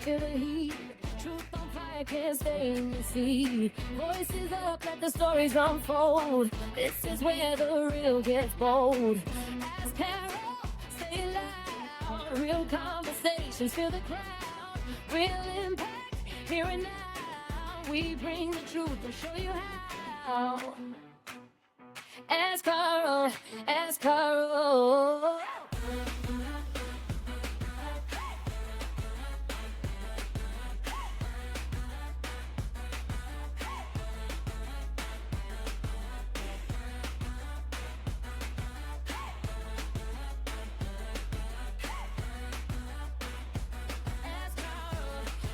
feel the heat. Truth on fire, can't stay in the seat. Voices up, let the stories unfold. This is where the real gets bold. Ask Carrol, say it loud. Real conversations, feel the crowd. Real impact, here and now. We bring the truth and show you how. Ask Carrol, ask Carrol.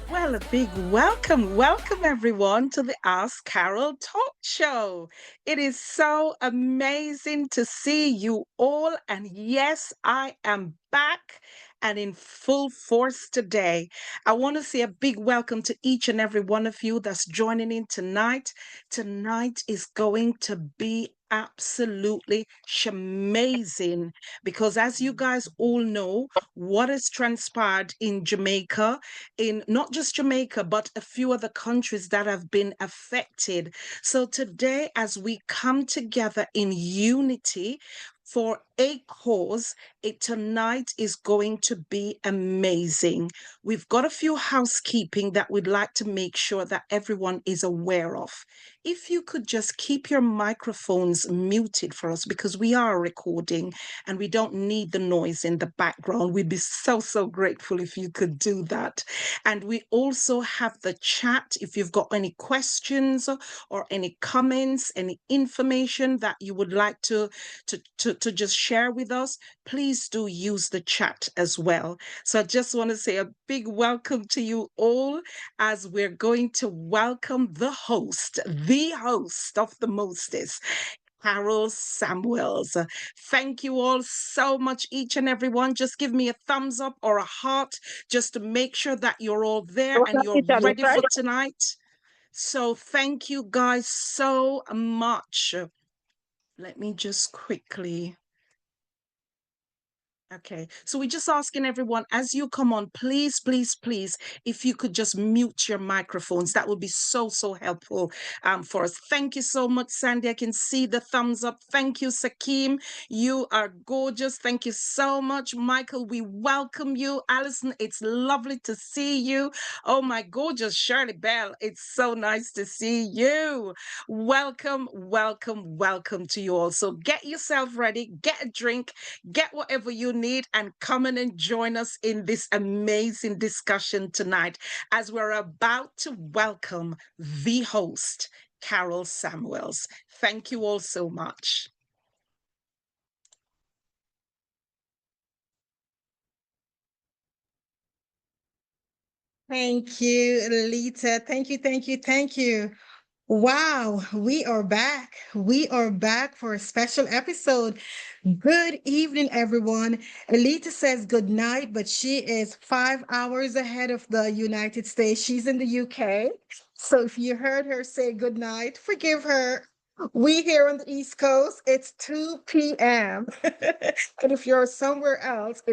Well, a big welcome everyone to the AskCarrol Talk Show. It is so amazing to see you all. And yes, I am back and in full force today. I want to say a big welcome to each and every one of you that's joining in tonight. Tonight is going to be absolutely amazing because as you guys all know, what has transpired in Jamaica, in not just Jamaica, but a few other countries that have been affected. So today, as we come together in unity for a cause, tonight is going to be amazing. We've got a few housekeeping that we'd like to make sure that everyone is aware of. If you could just keep your microphones muted for us because we are recording and we don't need the noise in the background. We'd be so grateful if you could do that. And we also have the chat. If you've got any questions or any comments, any information that you would like to just share with us, please do use the chat as well. So I just want to say a big welcome to you all as we're going to welcome the host of the mostest, Carrol Samuels. Thank you all so much, each and every one. Just give me a thumbs up or a heart just to make sure that you're all there and you're ready for tonight. So thank you guys so much. Let me just quickly. Okay, so we're just asking everyone as you come on, please, if you could just mute your microphones, that would be so helpful for us. Thank you so much, Sandy. I can see the thumbs up. Thank you, Sakim. You are gorgeous. Thank you so much, Michael. We welcome you. Alison, it's lovely to see you. Oh, my gorgeous Shirley Bell. It's so nice to see you. Welcome to you all. So get yourself ready, get a drink, get whatever you need and come in and join us in this amazing discussion tonight as we're about to welcome the host, Carrol Samuels. Thank you all so much. Thank you, Lita. Thank you. Wow, we are back. We are back for a special episode. Good evening, everyone. Elita says good night, but she is 5 hours ahead of the United States. She's in the UK. So if you heard her say good night, forgive her. We here on the East Coast, it's 2 p.m. And if you're somewhere else,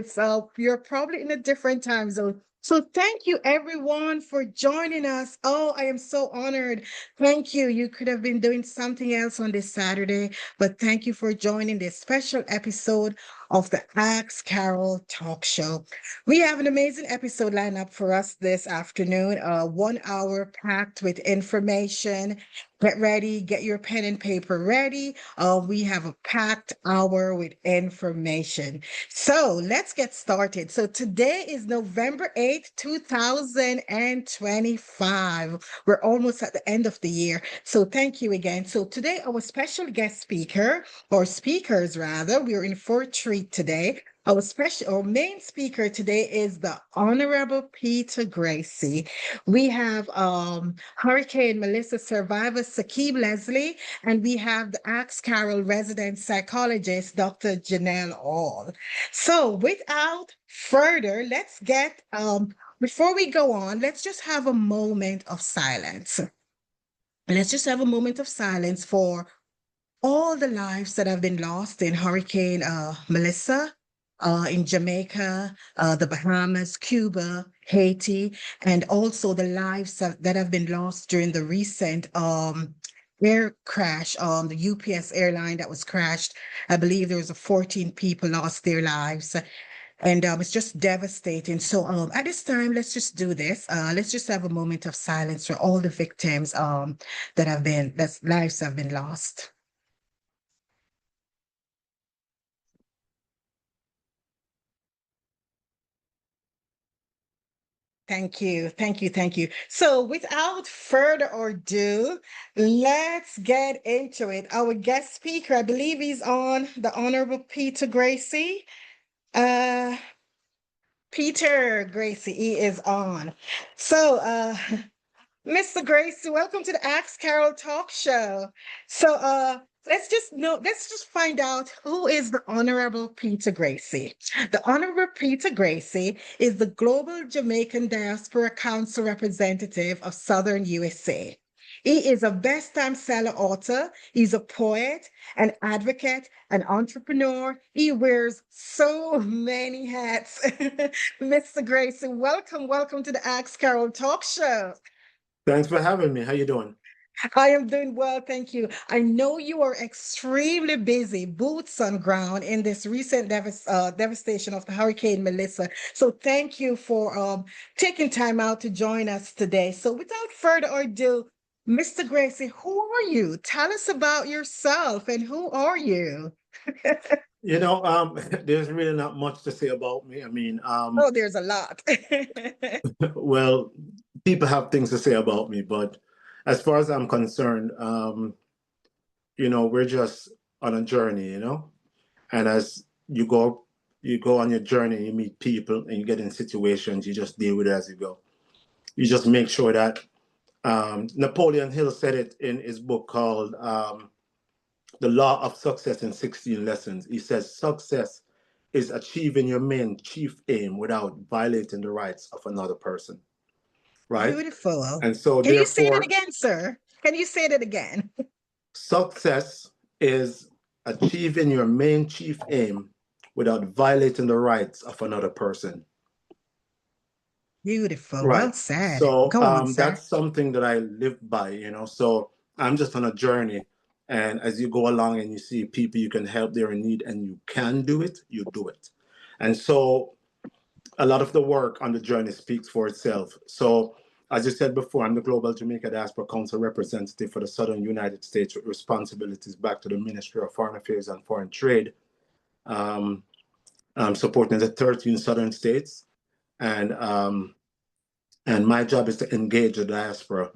you're probably in a different time zone. So thank you everyone for joining us. Oh, I am so honored. Thank you. You could have been doing something else on this Saturday, but thank you for joining this special episode of the Ask Carrol Talk Show. We have an amazing episode lined up for us this afternoon. 1 hour packed with information. Get ready, get your pen and paper ready. We have a packed hour with information. So let's get started. So today is November 8th, 2025. We're almost at the end of the year. So thank you again. So today, our special guest speaker, or speakers rather, we're in for a treat today. Our main speaker today is the Honorable Peter Gracie. We have Hurricane Melissa survivor Sakib Leslie, and we have the AskCarrol resident psychologist, Dr. Janelle All. So without further, let's get, before we go on, let's just have a moment of silence. Let's just have a moment of silence for all the lives that have been lost in Hurricane Melissa. in Jamaica, the Bahamas, Cuba, Haiti, and also the lives that have been lost during the recent air crash, the UPS airline that was crashed. I believe there was 14 people lost their lives. And it's just devastating. So at this time, let's just do this. Let's just have a moment of silence for all the victims that lives have been lost. Thank you, thank you, thank you. So without further ado, let's get into it. Our guest speaker, I believe he's on, the Honorable Peter Gracie. Peter Gracie, he is on. So Mr. Gracie, welcome to the AskCarrol Talk Show. So let's just find out who is the Honorable Peter Gracie. The Honorable Peter Gracie is the Global Jamaican Diaspora Council representative of Southern USA. He is a best-time seller author. He's a poet, an advocate, an entrepreneur. He wears so many hats. Mr. Gracie, welcome to the AskCarrol Talk Show. Thanks for having me. How you doing? I am doing well, thank you. I know you are extremely busy, boots on ground in this recent devastation of the Hurricane Melissa. So thank you for taking time out to join us today. So without further ado, Mr. Gracie, who are you? Tell us about yourself and who are you? There's really not much to say about me. I mean, Oh, there's a lot. well, people have things to say about me, but as far as I'm concerned, we're just on a journey, and as you go on your journey, you meet people and you get in situations, you just deal with it as you go. You just make sure that Napoleon Hill said it in his book called The Law of Success in 16 Lessons. He says, success is achieving your main chief aim without violating the rights of another person. Right? Beautiful. And so Can you say that therefore, again, sir? Can you say that again? success is achieving your main chief aim without violating the rights of another person. Beautiful. Right. Well said. So Go on, sir. that's something that I live by, So I'm just on a journey. And as you go along and you see people you can help, they're in need, and you can do it, you do it. And so a lot of the work on the journey speaks for itself. So as you said before, I'm the Global Jamaica Diaspora Council representative for the Southern United States with responsibilities back to the Ministry of Foreign Affairs and Foreign Trade. I'm supporting the 13 Southern states. And my job is to engage the diaspora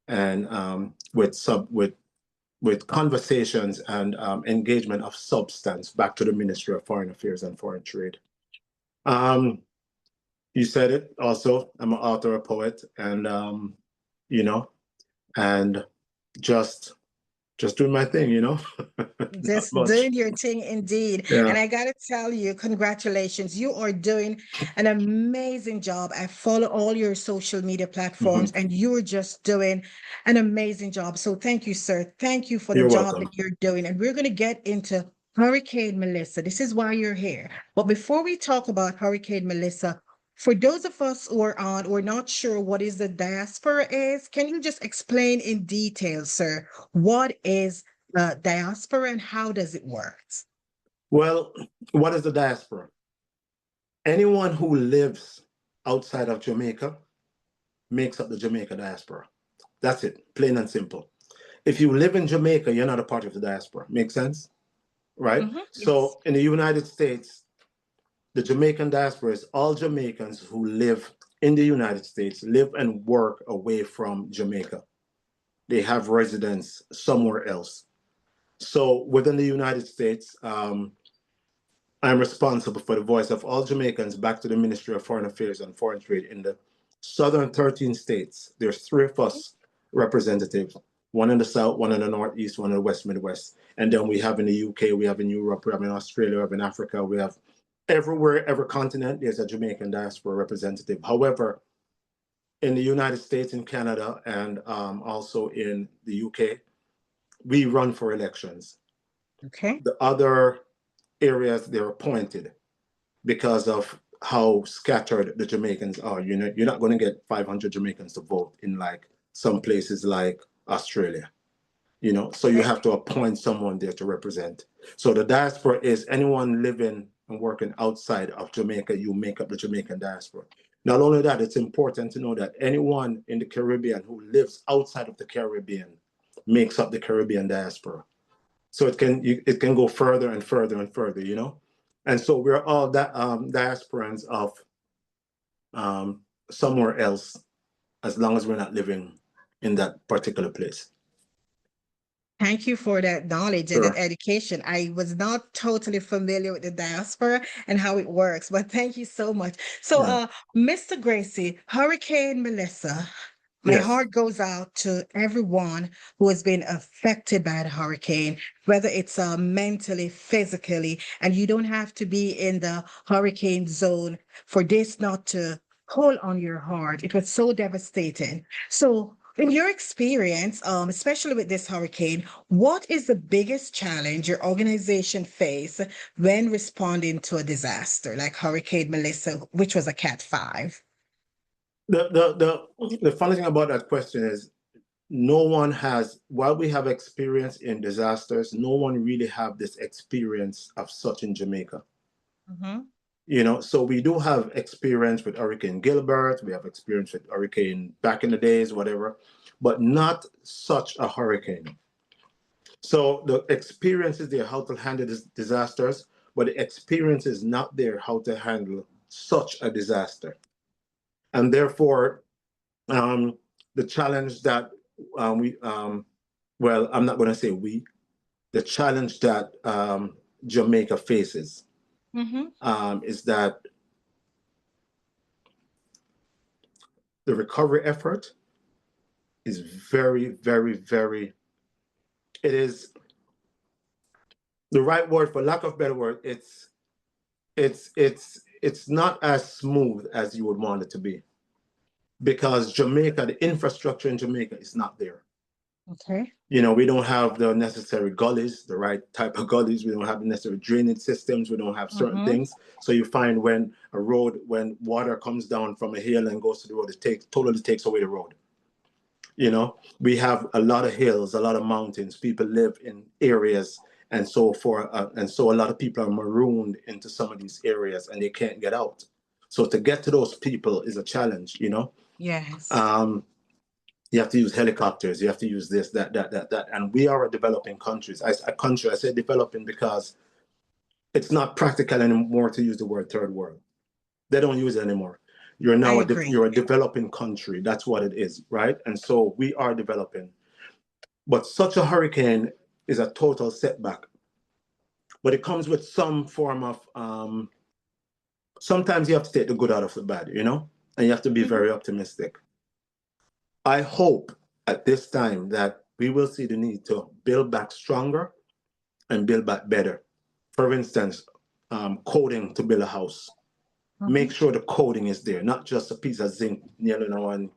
and with conversations and engagement of substance back to the Ministry of Foreign Affairs and Foreign Trade. You said it also. I'm an author, a poet, and and just doing my thing, Just doing your thing indeed. Yeah. And I got to tell you, congratulations. You are doing an amazing job. I follow all your social media platforms and you're just doing an amazing job. So thank you, sir. Thank you for the You're job welcome. that you're doing. And we're going to get into Hurricane Melissa. This is why you're here. But before we talk about Hurricane Melissa, for those of us who are on, we're not sure what is the diaspora is. Can you just explain in detail, sir, what is diaspora and how does it work? Well, what is the diaspora? Anyone who lives outside of Jamaica makes up the Jamaica diaspora. That's it, plain and simple. If you live in Jamaica, you're not a part of the diaspora. Make sense? Right? So in the United States, the Jamaican diaspora is all Jamaicans who live in the United States, live and work away from Jamaica. They have residence somewhere else. So within the United States, I'm responsible for the voice of all Jamaicans back to the Ministry of Foreign Affairs and Foreign Trade in the southern 13 states. There's 3 of us representatives, one in the south, one in the northeast, one in the west Midwest. And then we have in the UK, we have in Europe, we have in Australia, we have in Africa, we have everywhere, every continent, there's a Jamaican diaspora representative. However, in the United States, in Canada, and also in the UK, we run for elections. Okay. The other areas, they're appointed. because of how scattered the Jamaicans are. You know, you're not going to get 500 Jamaicans to vote in like some places like Australia. You know, so you have to appoint someone there to represent. So the diaspora is anyone living and working outside of Jamaica. You make up the Jamaican diaspora. Not only that, it's important to know that anyone in the Caribbean who lives outside of the Caribbean makes up the Caribbean diaspora. So it can go further and further and further, you know. And so we're all diasporans of somewhere else, as long as we're not living in that particular place. Thank you for that knowledge and that Sure. education. I was not totally familiar with the diaspora and how it works, but thank you so much. So, Yeah. Mr. Gracie, Hurricane Melissa, my Yes. heart goes out to everyone who has been affected by the hurricane, whether it's mentally, physically, and you don't have to be in the hurricane zone for this not to pull on your heart. It was so devastating. So, in your experience, especially with this hurricane, what is the biggest challenge your organization faced when responding to a disaster like Hurricane Melissa, which was a Cat 5? The funny thing about that question is no one has, while we have experience in disasters, no one really have this experience of such in Jamaica. Mm-hmm. You know, so we do have experience with Hurricane Gilbert, we have experience with hurricane back in the days, whatever, but not such a hurricane. So the experience is there how to handle disasters, but the experience is not there how to handle such a disaster. And therefore, the challenge that well, I'm not going to say we, the challenge that Jamaica faces is that the recovery effort is very, very, very, it is the right word, for lack of a better word, it's not as smooth as you would want it to be. Because Jamaica, the infrastructure in Jamaica is not there. Okay. You know, we don't have the necessary gullies, the right type of gullies. We don't have the necessary drainage systems. We don't have certain things. So you find when water comes down from a hill and goes to the road, it totally takes away the road. You know, we have a lot of hills, a lot of mountains. People live in areas, and so a lot of people are marooned into some of these areas, and they can't get out. So to get to those people is a challenge. You know. Yes. You have to use helicopters. You have to use this, that. And we are a developing country. I say developing because it's not practical anymore to use the word third world. They don't use it anymore. You're now you're a developing country. That's what it is, right? And so we are developing. But such a hurricane is a total setback. But it comes with some form of, sometimes you have to take the good out of the bad, you know? And you have to be very optimistic. I hope at this time that we will see the need to build back stronger and build back better. For instance, coding to build a house. Make sure the coding is there, not just a piece of zinc nailing on one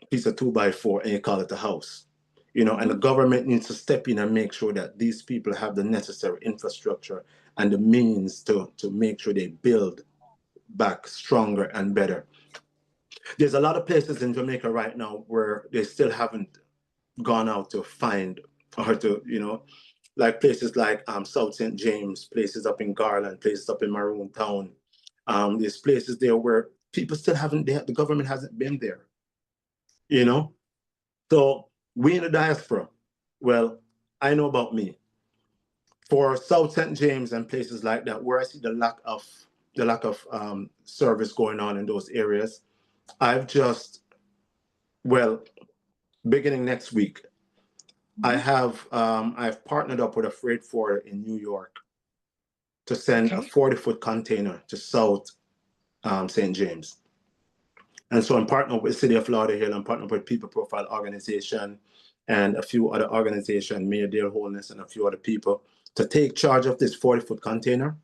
piece of 2x4 and you call it a house. You know, and the government needs to step in and make sure that these people have the necessary infrastructure and the means to make sure they build back stronger and better. There's a lot of places in Jamaica right now where they still haven't gone out to find or to, you know, like places like South St. James, places up in Garland, places up in Maroon Town. There's places there where people still haven't, the government hasn't been there, you know? So we in the diaspora, well, I know about me. For South St. James and places like that, where I see the lack of service going on in those areas, I've just, well, beginning next week, I've partnered up with a freight forwarder in New York to send a 40-foot container to South St. James. And so I'm partnered with the City of Lauderdale, I'm partnered with People Profile Organization and a few other organizations, Mayor Dale Holness and a few other people, to take charge of this 40-foot container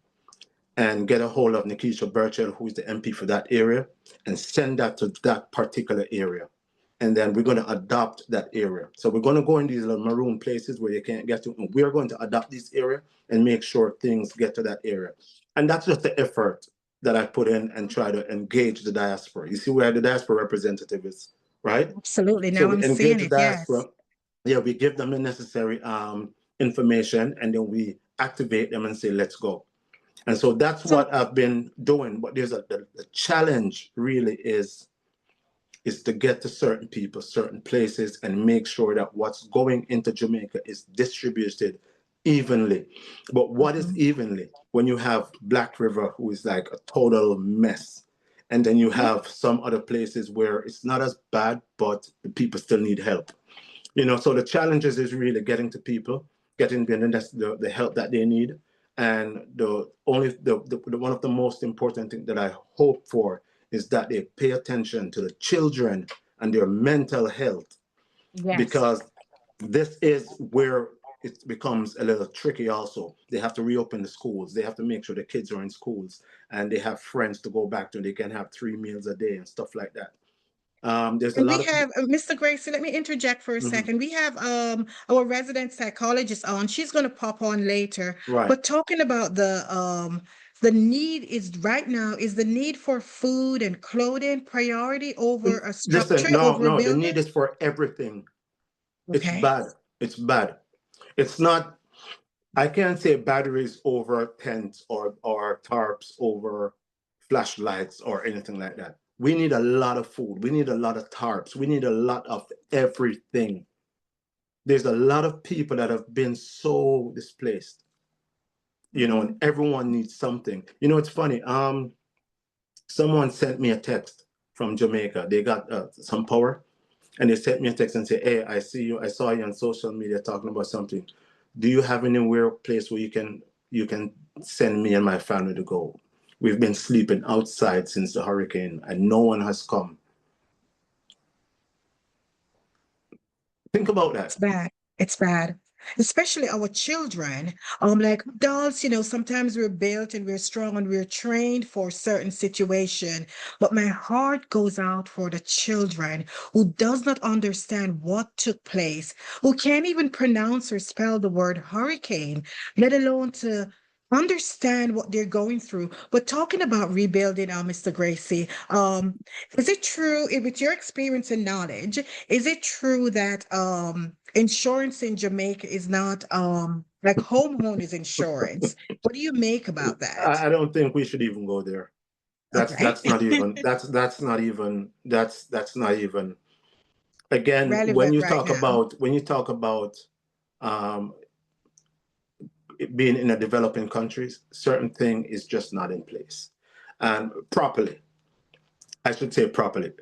and get a hold of Nikisha Burchell, who is the MP for that area, and send that to that particular area. and then we're going to adopt that area. So we're going to go in these little maroon places where you can't get to, and we're going to adopt this area and make sure things get to that area. And that's just the effort that I put in and try to engage the diaspora. You see where the diaspora representative is, right? Absolutely. So Now we I'm engage seeing the it. Yes. diaspora. Yeah, we give them the necessary information, and then we activate them and say, let's go. And so that's So what I've been doing. But there's the challenge really is to get to certain people, certain places, and make sure that what's going into Jamaica is distributed evenly. But what is mhm. evenly? When you have Black River, who is like a total mess, and then you Mhm. have some other places where it's not as bad, but the people still need help. So the challenges is really getting to people, getting the help that they need. And the one of the most important things that I hope for is that they pay attention to the children and their mental health, Yes. because this is where it becomes a little tricky also. They have to reopen the schools. They have to make sure the kids are in schools and they have friends to go back to. They can have 3 meals a day and stuff like that. There's a And lot we of have Mr. Gracie, let me interject for a Mhm. second. We have our resident psychologist on. She's going to pop on later. Right. But talking about the need is right now, is the need for food and clothing priority over a Listen, structure, no, over a no, the need building? is for everything. It's Okay. bad. It's bad. It's not, I can't say batteries over tents or tarps over flashlights or anything like that. We need a lot of food. We need a lot of tarps. We need a lot of everything. There's a lot of people that have been so displaced, and everyone needs something. It's funny. Someone sent me a text from Jamaica. They got some power. And they sent me a text and say, "Hey, I saw you on social media talking about something. Do you have anywhere place where you can send me and my family to go? We've been sleeping outside since the hurricane and no one has come." Think about It's that. bad. It's bad. Especially our children. Like adults, sometimes we're built and we're strong and we're trained for certain situation. But my heart goes out for the children who does not understand what took place, who can't even pronounce or spell the word hurricane, let alone to understand what they're going through. But talking about rebuilding, Mr. Gracie, is it true, with your experience and knowledge, is it true that insurance in Jamaica is not like homeowners insurance? What do you make about that? I don't think we should even go there. That's Okay. that's not even that's not even again, Relevant right now. when you talk about um, being in a developing countries, certain thing is just not in place and properly. I should say properly,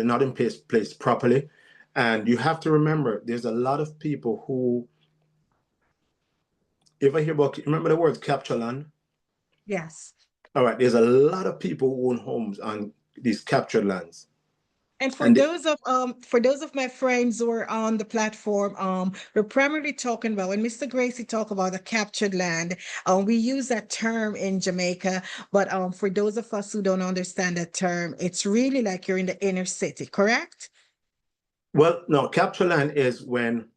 not in place properly. And you have to remember, there's a lot of people who, if I hear about, remember the word capture land? Yes. All right, there's a lot of people who own homes on these captured lands. And And for those of my friends who are on the platform, we're primarily talking about when Mr. Gracie talk about the captured land. We use that term in Jamaica, but for those of us who don't understand that term, it's really like you're in the inner city, correct? well, no, capture land is when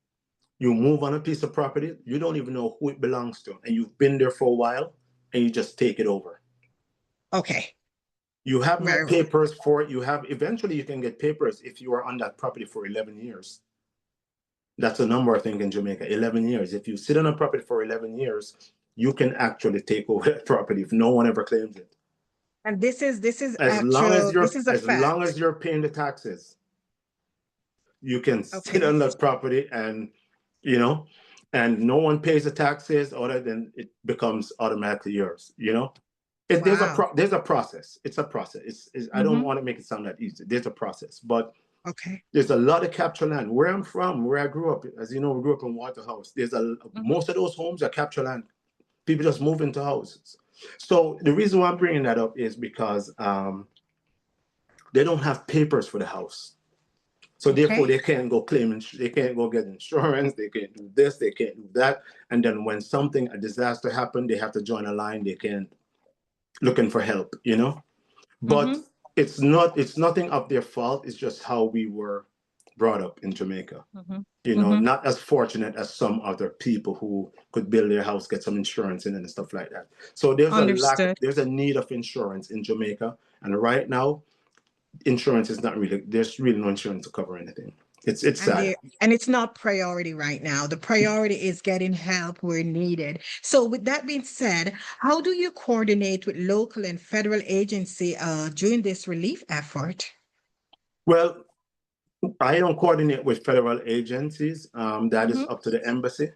you move on a piece of property, you don't even know who it belongs to, and you've been there for a while, and you just take it over. Okay, You have no very well. papers for it. Eventually you can get papers if you are on that property for 11 years. That's a number, I think, in Jamaica, 11 years. If you sit on a property for 11 years, you can actually take over that property if no one ever claims it. And this is As long as actual, this you're is a as long fact. as you're paying the taxes, you can sit Okay. on that property, and you know, and no one pays the taxes, other than it becomes automatically yours. Wow. There's a process. It's a process. I don't Mm-hmm. want to make it sound that easy. There's a process, but Okay. there's a lot of capture land. Where I'm from, where I grew up, as you know, we grew up in Waterhouse. Mm-hmm. Most of those homes are capture land. People just move into houses. So the reason why I'm bringing that up is because they don't have papers for the house. So therefore, Okay. they can't go claim. They can't go get insurance. They can't do this. They can't do that. And then when a disaster happened, they have to join a line. They can't looking for help. But Mm-hmm. it's nothing of their fault. It's just how we were brought up in Jamaica. Mhm. You know, Mhm. not as fortunate as some other people who could build their house, get some insurance in and stuff like that. So Understood. there's a need of insurance in Jamaica. And right now, insurance is not really, there's really no insurance to cover anything. It's And sad. there, and it's not priority right now. The priority is getting help where needed. So with that being said, how do you coordinate with local and federal agency during this relief effort? Well, I don't coordinate with federal agencies. That is Mhm. up to the embassy.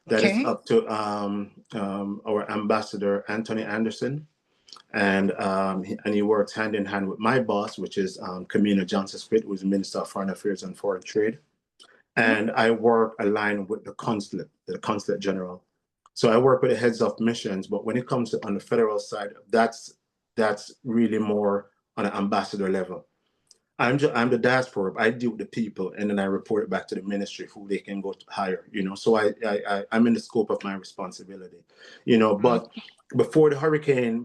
That is Okay. up to our ambassador, Anthony Anderson. And he works hand in hand with my boss, which is Kamina Johnson-Smith, who's the Minister of Foreign Affairs and Foreign Trade. Mhm. And I work aligned with the consulate general. So I work with the heads of missions, but when it comes to on the federal side, that's really more on an ambassador level. I'm the diaspora. I deal with the people, and then I report it back to the ministry who they can go to hire. You know, so I'm in the scope of my responsibility. You know, Mm. but before the hurricane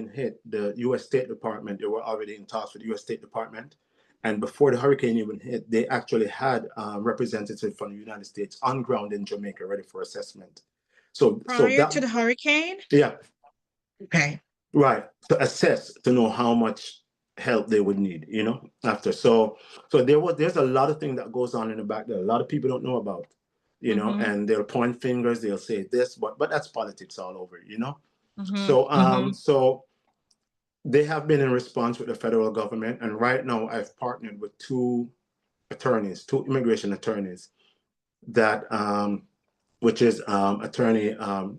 hit, the U.S. State Department, they were already in talks with the U.S. State Department, and before the hurricane even hit, they actually had representatives from the United States on ground in Jamaica ready for assessment. So Prior that to the hurricane? yeah, Okay. right, to assess to know how much help they would need, you know, after. So there's a lot of things that goes on in the back there. A lot of people don't know about, you know, Mm-hmm. and they'll point fingers, they'll say this, but that's politics all over, you know. Mm-hmm. So they have been in response with the federal government, and right now I've partnered with two immigration attorneys that which is attorney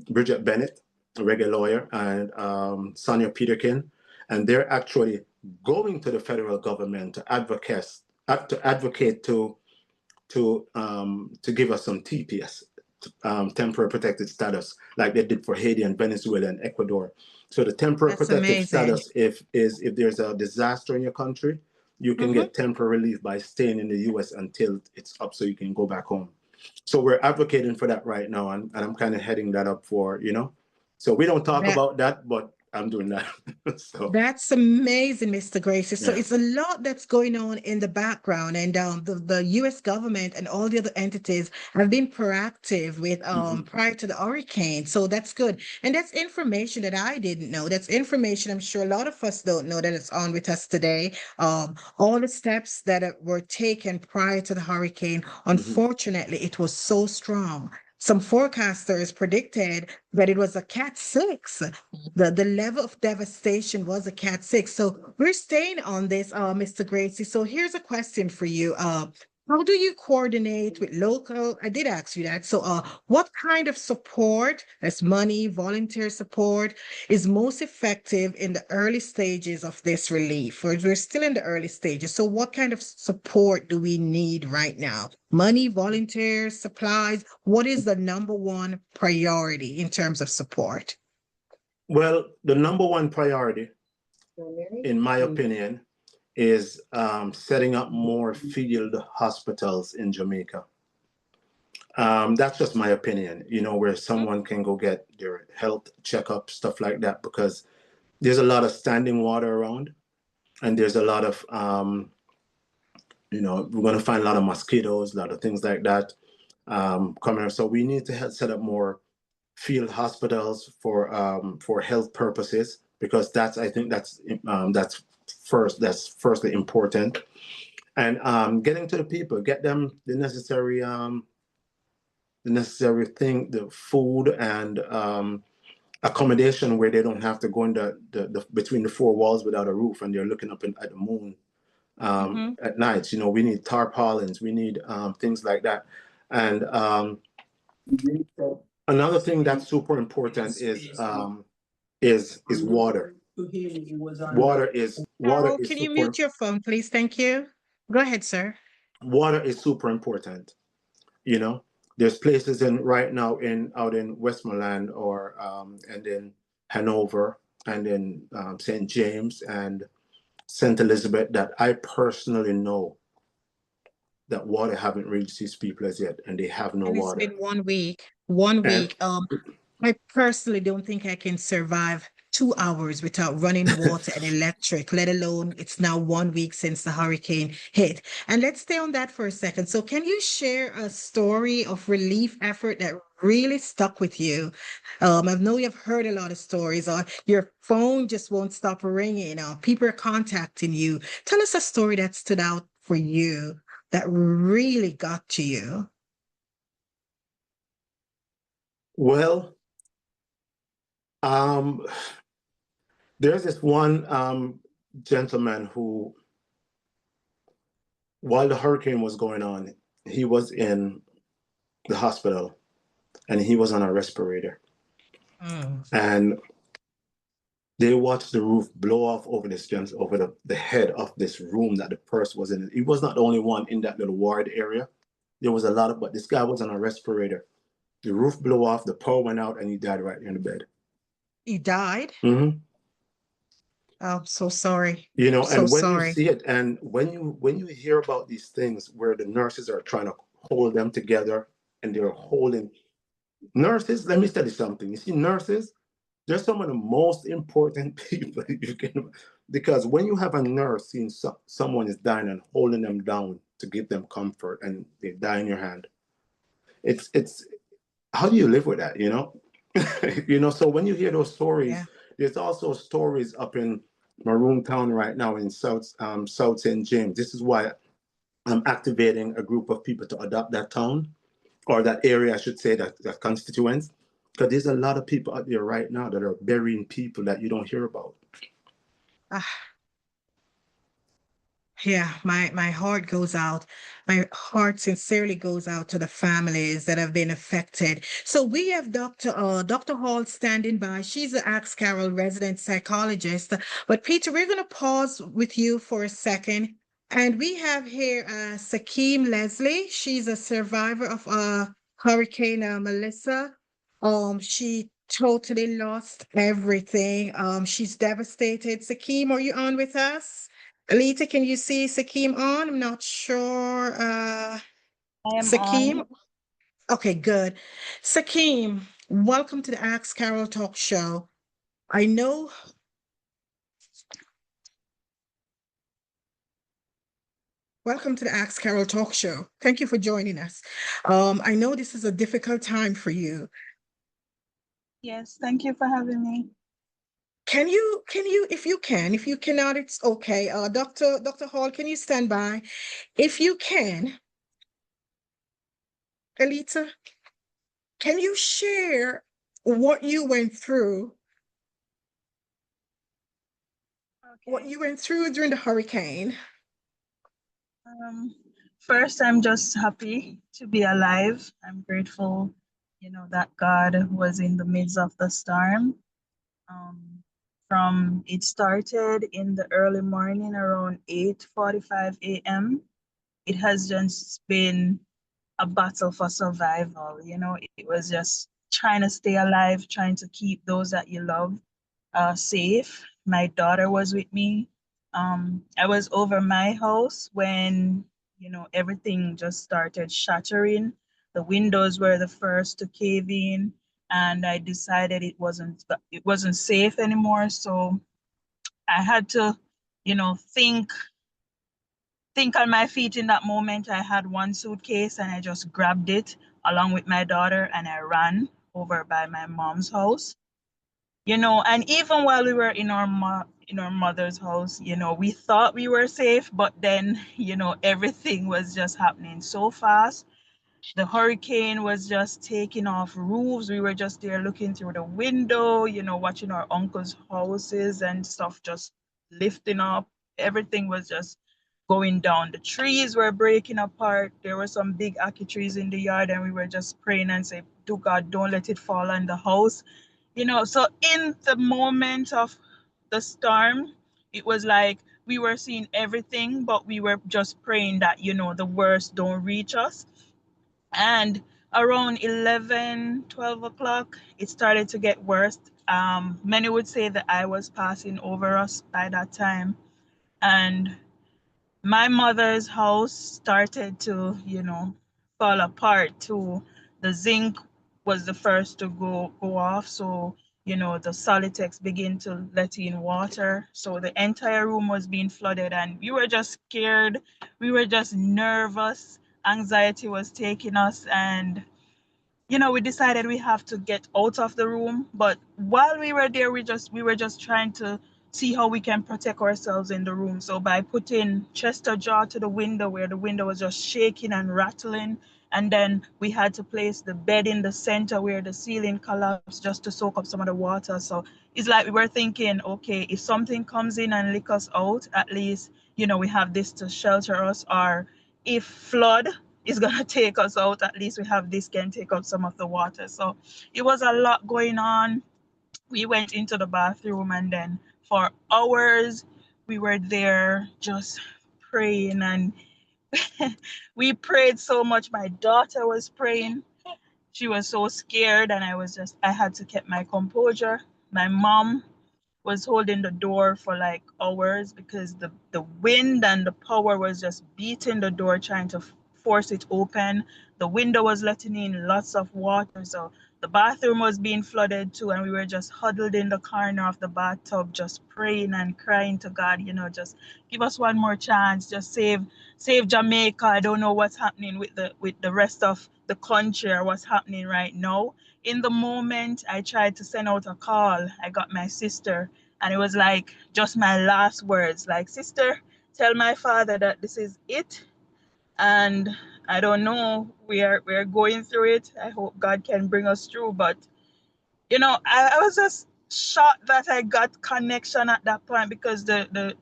Bridget Bennett, a regular lawyer, and Sonia Peterkin, and they're actually going to the federal government to advocate to give us some TPS, temporary protected status, like they did for Haiti and Venezuela and Ecuador. So the temporary That's protected amazing. status, if there's a disaster in your country, you can Mm-hmm. get temporary relief by staying in the U.S. until it's up, so you can go back home. So we're advocating for that right now, and I'm kind of heading that up for, you know. So we don't talk That about that, but I'm doing that. So That's amazing, Mr. Gracie. So yeah. it's a lot that's going on in the background, and the U.S. government and all the other entities have been proactive with Mhm. prior to the hurricane. So that's good, and that's information that I didn't know. That's information I'm sure a lot of us don't know that it's on with us today. All the steps that were taken prior to the hurricane. Mhm. Unfortunately, it was so strong. Some forecasters predicted that it was a Cat 6. The level of devastation was a Cat 6. So we're staying on this, Mr. Gracie. So here's a question for you. How do you coordinate with local? I did ask you that. So what kind of support, as money, volunteer support, is most effective in the early stages of this relief? We're still in the early stages. So what kind of support do we need right now? Money, volunteers, supplies. What is the number one priority in terms of support? Well, the number one priority, in my opinion, is setting up more field hospitals in Jamaica. That's just my opinion, you know, where someone can go get their health checkup, stuff like that, because there's a lot of standing water around, and there's a lot of, you know, we're going to find a lot of mosquitoes, a lot of things like that coming up. So we need to set up more field hospitals for health purposes, because I think that's firstly important. And getting to the people, get them the necessary thing, the food and accommodation, where they don't have to go in the between the four walls without a roof, and they're looking up at the moon Mm-hmm. at nights. You know, we need tarpaulins, we need things like that. And another thing that's super important is water. Water Carol, is can you super mute your phone, please? Thank you. Go ahead, sir. water is super important. You know, there's places in right now in out in Westmoreland or and in Hanover and in St. James and St. Elizabeth that I personally know that water haven't reached these people as yet, and they have no And it's water. been 1 week. 1 week. And I personally don't think I can survive 2 hours without running water and electric, let alone it's now 1 week since the hurricane hit. And let's stay on that for a second. So can you share a story of relief effort that really stuck with you? I know you've heard a lot of stories, or your phone just won't stop ringing, or people are contacting you. Tell us a story that stood out for you that really got to you. Well, there's this one gentleman who, while the hurricane was going on, he was in the hospital and he was on a respirator. And they watched the roof blow off over over the head of this room that the person was in. He was not the only one in that little ward area. There was a lot of, but this guy was on a respirator. The roof blew off, the power went out, and he died right in the bed. He died? Mm-hmm. Oh, so sorry. You know, So and when sorry. you see it, and when you hear about these things where the nurses are trying to hold them together and they're holding nurses, let me tell you something. You see, nurses, they're some of the most important people you can, because when you have a nurse seeing someone is dying and holding them down to give them comfort and they die in your hand, it's how do you live with that, you know? You know, so when you hear those stories, Yeah. there's also stories up in Maroon Town right now in South St. James. This is why I'm activating a group of people to adopt that town, or that area, I should say, that constituents. Because there's a lot of people out there right now that are burying people that you don't hear about. Ah, yeah, my heart goes out. My heart sincerely goes out to the families that have been affected. So we have Dr. Hall standing by. She's the AskCarrol resident psychologist. But Peter, we're going to pause with you for a second. And we have here Sakeem Leslie. She's a survivor of Hurricane Melissa. She totally lost everything. She's devastated. Sakeem, are you on with us? Alita, can you see Sakeem on? I'm not sure. I am Sakeem? on. Okay, good. Sakeem, welcome to the Ask Carrol Talk Show. I know. Welcome to the Ask Carrol Talk Show. Thank you for joining us. I know this is a difficult time for you. Yes, thank you for having me. Can you, if you cannot, it's okay. Dr. Hall, can you stand by? If you can, Alita, can you share what you went through Okay. during the hurricane? Um, First, I'm just happy to be alive. I'm grateful, that God was in the midst of the storm. Um, from it started in the early morning around 8:45 a.m. It has just been a battle for survival. It was just trying to stay alive, trying to keep those that you love safe. My daughter was with me. I was over my house when, everything just started shattering. The windows were the first to cave in, and I decided it wasn't safe anymore. So I had to, think on my feet in that moment. I had one suitcase and I just grabbed it along with my daughter and I ran over by my mom's house. And even while we were in our mother's house, we thought we were safe, but then, everything was just happening so fast. The hurricane was just taking off roofs. We were just there looking through the window, watching our uncle's houses and stuff just lifting up. Everything was just going down. The trees were breaking apart. There were some big ackee trees in the yard, and we were just praying and saying, "Do God, don't let it fall on the house." So in the moment of the storm, it was like we were seeing everything, but we were just praying that, the worst don't reach us. And around 11, 12 o'clock, it started to get worse. Many would say that I was passing over us by that time. And my mother's house started to, fall apart too. The zinc was the first to go off. So, the Solitex begin to let in water. So the entire room was being flooded, and we were just scared. We were just nervous. Anxiety was taking us, and we decided we have to get out of the room. But while we were there, we were just trying to see how we can protect ourselves in the room. So by putting chest of jaw to the window, where the window was just shaking and rattling, and then we had to place the bed in the center where the ceiling collapsed just to soak up some of the water. So it's like we were thinking, okay, if something comes in and lick us out, at least we have this to shelter us. Or if flood is gonna take us out, at least we have this can take out some of the water. So it was a lot going on. We went into the bathroom, and then for hours we were there just praying, and we prayed so much. My daughter was praying. She was so scared, and I had to keep my composure. My mom was holding the door for like hours because the wind and the power was just beating the door, trying to force it open. The window was letting in lots of water. So the bathroom was being flooded too. And we were just huddled in the corner of the bathtub, just praying and crying to God, just give us one more chance, just save Jamaica. I don't know what's happening with the rest of the country or what's happening right now. In the moment, I tried to send out a call. I got my sister, and it was like just my last words, like, sister, tell my father that this is it. And I don't know, we're going through it. I hope God can bring us through. But I was just shocked that I got connection at that point, because the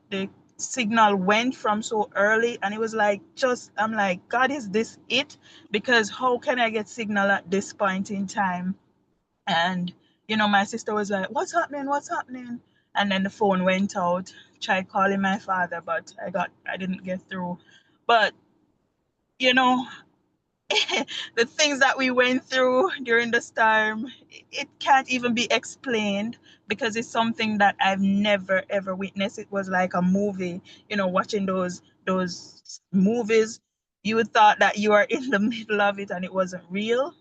signal went from so early, and it was like, I'm like, God, is this it? Because how can I get signal at this point in time? And my sister was like, what's happening, what's happening? And then the phone went out. Tried calling my father, but I didn't get through. But you know the things that we went through during this time, it can't even be explained, because it's something that I've never ever witnessed. It was like a movie. Watching those movies, you would thought that you are in the middle of it, and it wasn't real.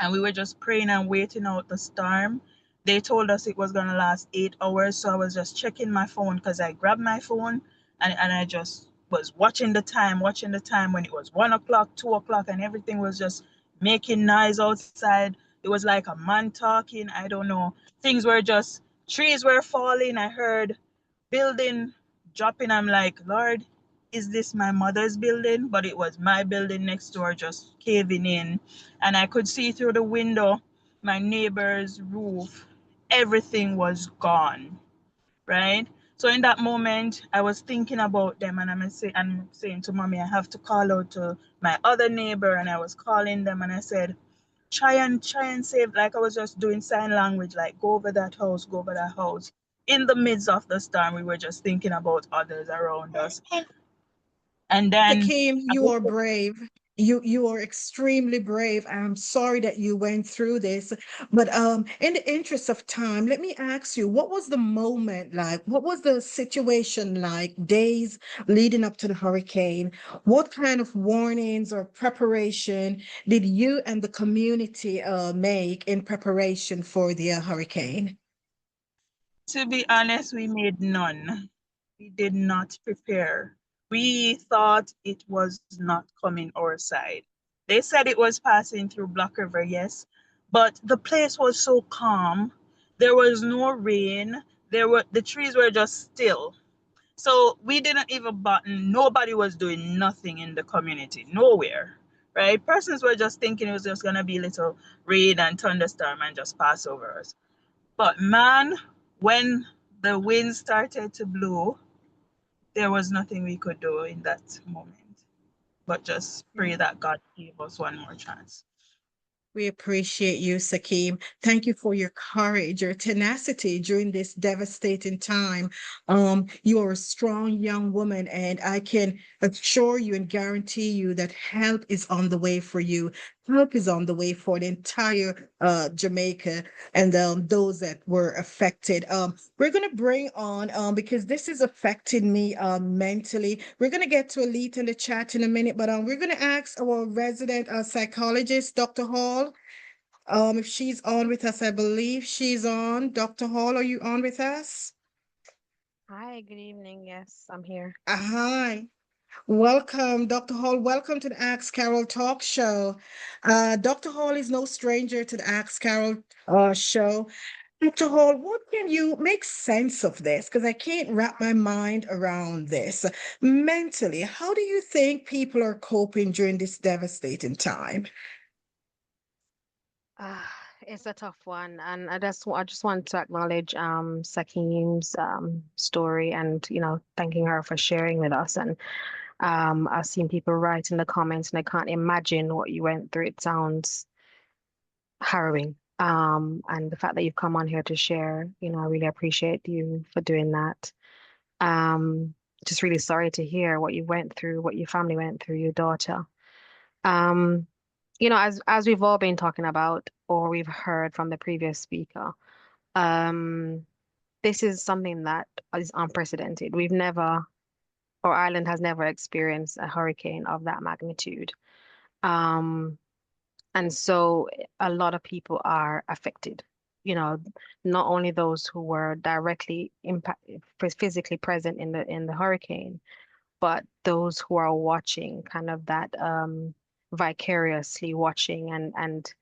And we were just praying and waiting out the storm. They told us it was going to last 8 hours. So I was just checking my phone, because I grabbed my phone, and I just was watching the time when it was 1 o'clock, 2 o'clock, and everything was just making noise outside. It was like a man talking. I don't know. Trees were falling. I heard building dropping. I'm like, Lord, is this my mother's building? But it was my building next door just caving in. And I could see through the window my neighbor's roof. Everything was gone, right? So in that moment, I was thinking about them, and I'm saying to mommy, I have to call out to my other neighbor, and I was calling them, and I said, try and save. Like, I was just doing sign language, like, go over that house, go over that house. In the midst of the storm, we were just thinking about others around us. And then Hakeem, you are brave. You are extremely brave. I'm sorry that you went through this, but in the interest of time, let me ask you, what was the moment like? What was the situation like days leading up to the hurricane? What kind of warnings or preparation did you and the community make in preparation for the hurricane? to be honest, we made none. We did not prepare. We thought it was not coming our side. They said it was passing through Black River, yes, but the place was so calm. There was no rain. The trees were just still. So we didn't even button. Nobody was doing nothing in the community, nowhere. Right? Persons were just thinking it was just gonna be little rain and thunderstorm and just pass over us. But man, when the wind started to blow, there was nothing we could do in that moment, but just pray that God gave us one more chance. We appreciate you, Sakim. Thank you for your courage, your tenacity during this devastating time. You are a strong young woman, and I can assure you and guarantee you that help is on the way for you. Help is on the way for the entire Jamaica and those that were affected. We're going to bring on, because this is affecting me mentally. We're going to get to Elite in the chat in a minute, but we're going to ask our resident psychologist, Dr. Hall. If she's on with us, I believe she's on. Dr. Hall, are you on with us? Hi, good evening. Yes, I'm here. Hi. Welcome, Dr. Hall. Welcome to the Ask Carrol Talk Show. Dr. Hall is no stranger to the Ask Carrol show. Dr. Hall, what can you make sense of this? Because I can't wrap my mind around this. Mentally, how do you think people are coping during this devastating time? It's a tough one, and I just want to acknowledge Sakim's story, and thanking her for sharing with us. And I've seen people write in the comments, and I can't imagine what you went through. It sounds harrowing. And the fact that you've come on here to share, I really appreciate you for doing that. Um, just really sorry to hear what you went through, what your family went through, your daughter. Um, as we've all been talking about, or we've heard from the previous speaker, um, this is something that is unprecedented. Or Ireland has never experienced a hurricane of that magnitude. Um, and so a lot of people are affected. You know, not only those who were directly physically present in the hurricane, but those who are watching, kind of that vicariously watching and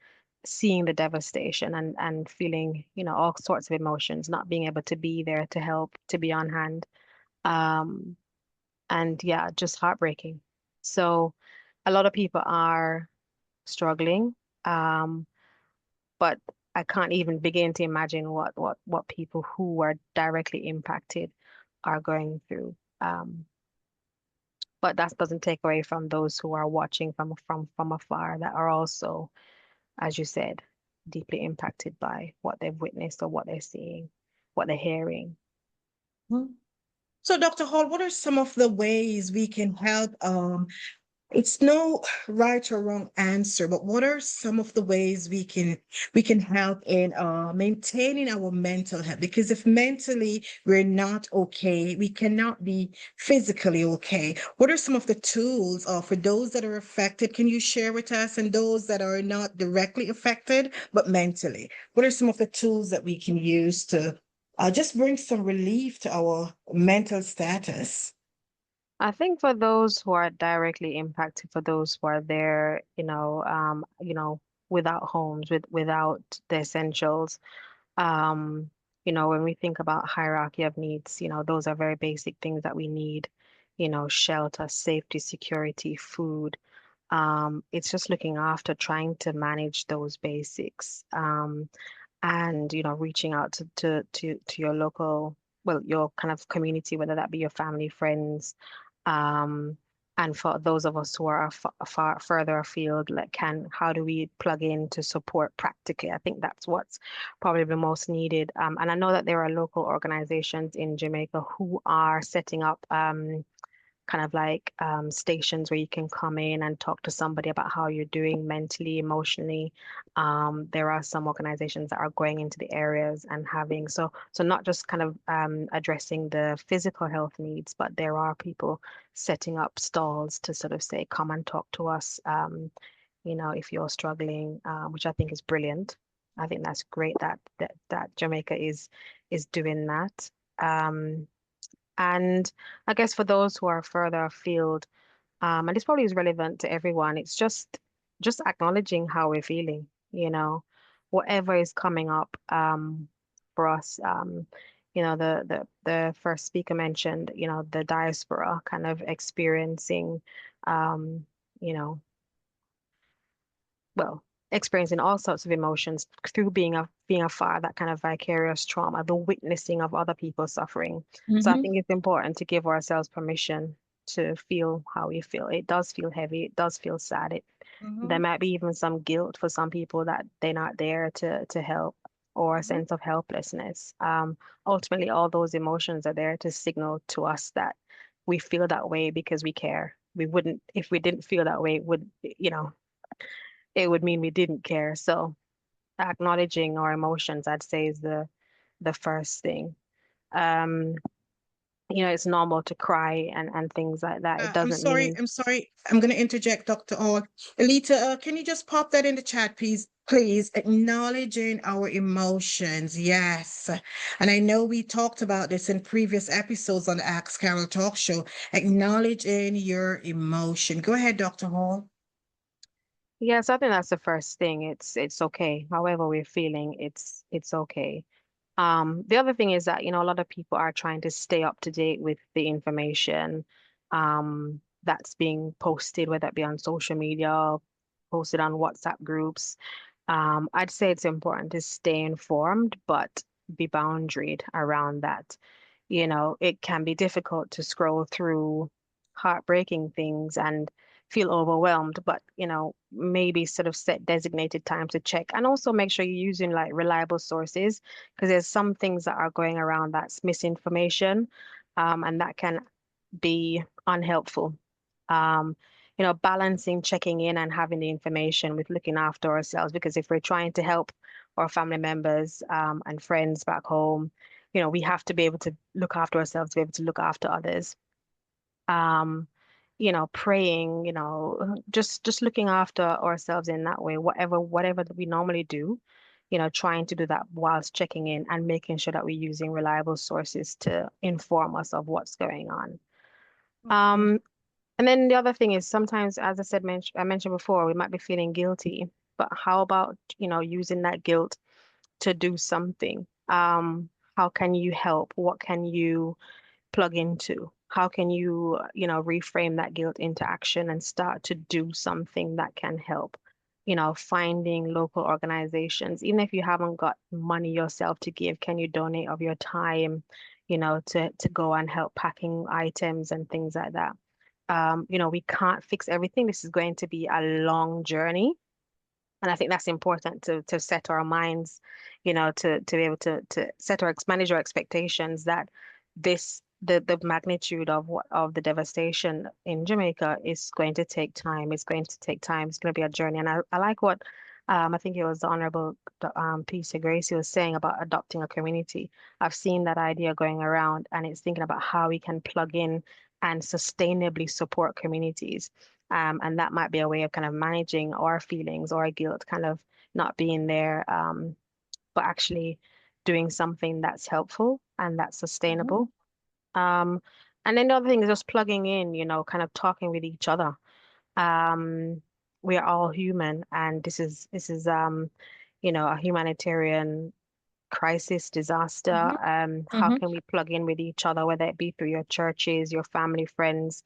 seeing the devastation and feeling, all sorts of emotions, not being able to be there to help, to be on hand. Um, and yeah, just heartbreaking. So a lot of people are struggling, um, but I can't even begin to imagine what people who were directly impacted are going through. But that doesn't take away from those who are watching from afar that are also, as you said, deeply impacted by what they've witnessed or what they're seeing, what they're hearing. Mhm. So, Dr. Hall, what are some of the ways we can help it's no right or wrong answer, but what are some of the ways we can help in maintaining our mental health? Because if mentally we're not okay, we cannot be physically okay. What are some of the tools for those that are affected? Can you share with us, and those that are not directly affected but mentally? What are some of the tools that we can use to just bring some relief to our mental status? I think for those who are directly impacted, for those who are there, without homes, without the essentials, um, when we think about hierarchy of needs, those are very basic things that we need, shelter, safety, security, food. It's just looking after, trying to manage those basics. And reaching out to your local, well, your kind of community, whether that be your family, friends, um, and for those of us who are far further afield, like, how do we plug in to support practically? I think that's what's probably the most needed. And I know that there are local organizations in Jamaica who are setting up kind of like stations where you can come in and talk to somebody about how you're doing mentally, emotionally. There are some organizations that are going into the areas and having, so not just kind of addressing the physical health needs, but there are people setting up stalls to sort of say, come and talk to us, if you're struggling, which I think is brilliant. I think that's great that Jamaica is doing that. And I guess for those who are further afield, and this probably is relevant to everyone, it's just acknowledging how we're feeling, whatever is coming up for us. The first speaker mentioned, the diaspora kind of experiencing, um, you know, well, experiencing all sorts of emotions through being afar, that kind of vicarious trauma, the witnessing of other people suffering. So I Mm-hmm. think it's important to give ourselves permission to feel how we feel. It does feel heavy, it does feel sad. There might be even some guilt for some people that they're not there to help, or a Mm-hmm. sense of helplessness. Ultimately, all those emotions are there to signal to us that we feel that way because we care. We wouldn't, if we didn't feel that way, it would mean we didn't care. So acknowledging our emotions, I'd say, is the first thing. Um, it's normal to cry and things like that. It doesn't mean. I'm sorry. I'm going to interject, Dr. All. Elita, can you just pop that in the chat, please? Please, acknowledging our emotions. Yes. And I know we talked about this in previous episodes on the Ask Carrol Talk Show. Acknowledging your emotion. Go ahead, Dr. Hall. Yes, I think that's the first thing. It's okay. However we're feeling, it's okay. The other thing is that, a lot of people are trying to stay up to date with the information that's being posted, whether it be on social media, posted on WhatsApp groups. I'd say it's important to stay informed, but be boundaried around that. It can be difficult to scroll through heartbreaking things and feel overwhelmed, but maybe sort of set designated time to check and also make sure you're using like reliable sources because there's some things that are going around that's misinformation, and that can be unhelpful. Um, Balancing checking in and having the information with looking after ourselves, because if we're trying to help our family members and friends back home, we have to be able to look after ourselves, to be able to look after others. Um, Praying, just looking after ourselves in that way, whatever that we normally do, trying to do that whilst checking in and making sure that we're using reliable sources to inform us of what's going on. Okay. Um, and then the other thing is sometimes, as I mentioned before, we might be feeling guilty, but how about, using that guilt to do something? How can you help? What can you plug into? How can you, reframe that guilt into action and start to do something that can help? Finding local organizations, even if you haven't got money yourself to give, can you donate of your time, to go and help packing items and things like that? We can't fix everything. This is going to be a long journey. And I think that's important to set our minds, to be able to set manage our expectations that the magnitude of the devastation in Jamaica is going to take time. It's going to take time. It's going to be a journey. And I like what I think it was the Honorable Peter Gracie was saying about adopting a community. I've seen that idea going around, and it's thinking about how we can plug in and sustainably support communities. And that might be a way of kind of managing our feelings or our guilt, kind of not being there, but actually doing something that's helpful and that's Mhm. sustainable. Um, and then the other thing is just plugging in, kind of talking with each other. Um, we are all human, and this is a humanitarian crisis, disaster. Mhm. How Mhm. can we plug in with each other, whether it be through your churches, your family, friends,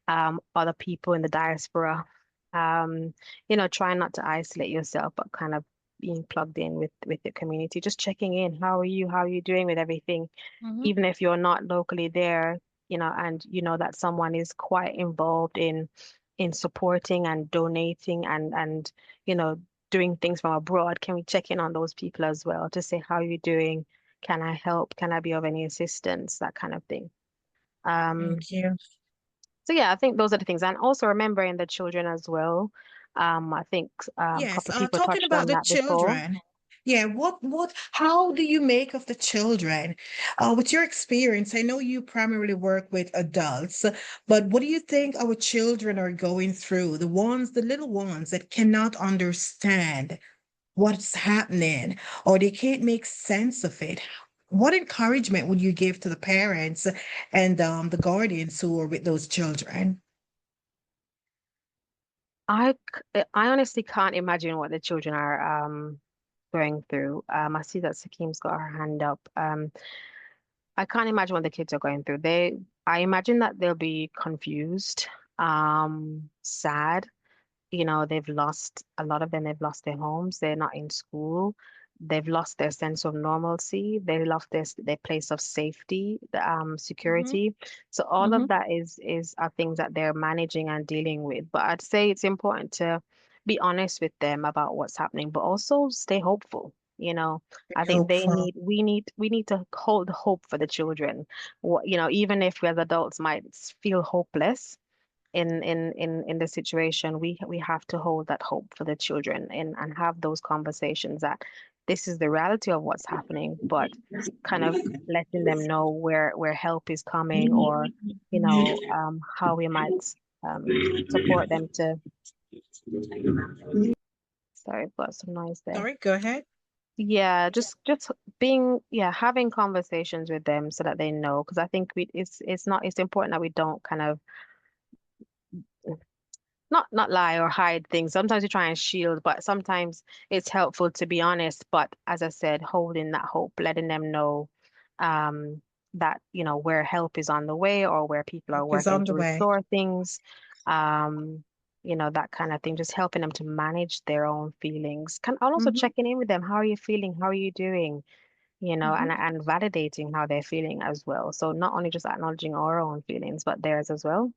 other people in the diaspora? Trying not to isolate yourself, but kind of being plugged in with the community, just checking in. How are you? How are you doing with everything? Mhm. Even if you're not locally there, and you know that someone is quite involved in supporting and donating and doing things from abroad, can we check in on those people as well to say, how are you doing? Can I help? Can I be of any assistance? That kind of thing. Um, Thank you. so yeah, I think those are the things. And also remembering the children as well. I think a Yes, couple of people talking touched about on the that before. children. Yeah, how do you make of the children? With your experience, I know you primarily work with adults, but what do you think our children are going through? The little ones that cannot understand what's happening or they can't make sense of it. What encouragement would you give to the parents and the guardians who are with those children? I honestly can't imagine what the children are going through. I see that Sakim's got her hand up. I can't imagine what the kids are going through. I imagine that they'll be confused, sad. A lot of them, they've lost their homes. They're not in school. They've lost their sense of normalcy. They lost their place of safety, Mm-hmm. security. So all Mm-hmm. of that are things that they're managing and dealing with. But I'd say it's important to be honest with them about what's happening, but also stay hopeful. I think Hopeful. we need to hold hope for the children. Even if we as adults might feel hopeless in the situation, we have to hold that hope for the children and have those conversations that this is the reality of what's happening, but kind of letting them know where help is coming, or how we might support them to. Sorry, I've got some noise there. Sorry, go ahead. Yeah, just being, having conversations with them so that they know, because I think it's important that we don't kind of not lie or hide things. Sometimes we try and shield, but sometimes it's helpful to be honest. But as I said, holding that hope, letting them know um, that, where help is on the way, or where people are Is working on to the way. restore things, um, that kind of thing, just helping them to manage their own feelings. And also Hmm. checking in with them. How are you feeling? How are you doing? Hmm. And validating how they're feeling as well. So not only just acknowledging our own feelings, but theirs as well,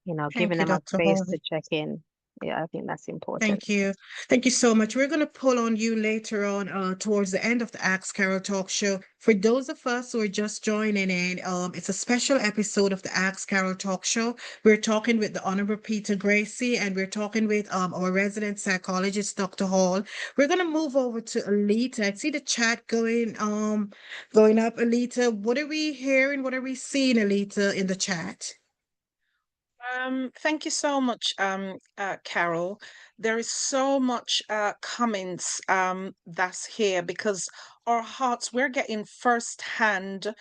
giving Thank you, them a Dr. space Hall. to check in. Yeah, I think that's important. Thank you. Thank you so much. We're going to pull on you later on towards the end of the Ask Carrol Talk Show. For those of us who are just joining in, it's a special episode of the Ask Carrol Talk Show. We're talking with the Honorable Peter Gracie, and we're talking with our resident psychologist, Dr. Hall. We're going to move over to Alita. I see the chat going up. Alita, what are we hearing? What are we seeing, Alita, in the chat? Thank you so much, Carol. There is so much comments that's here because our hearts, we're getting firsthand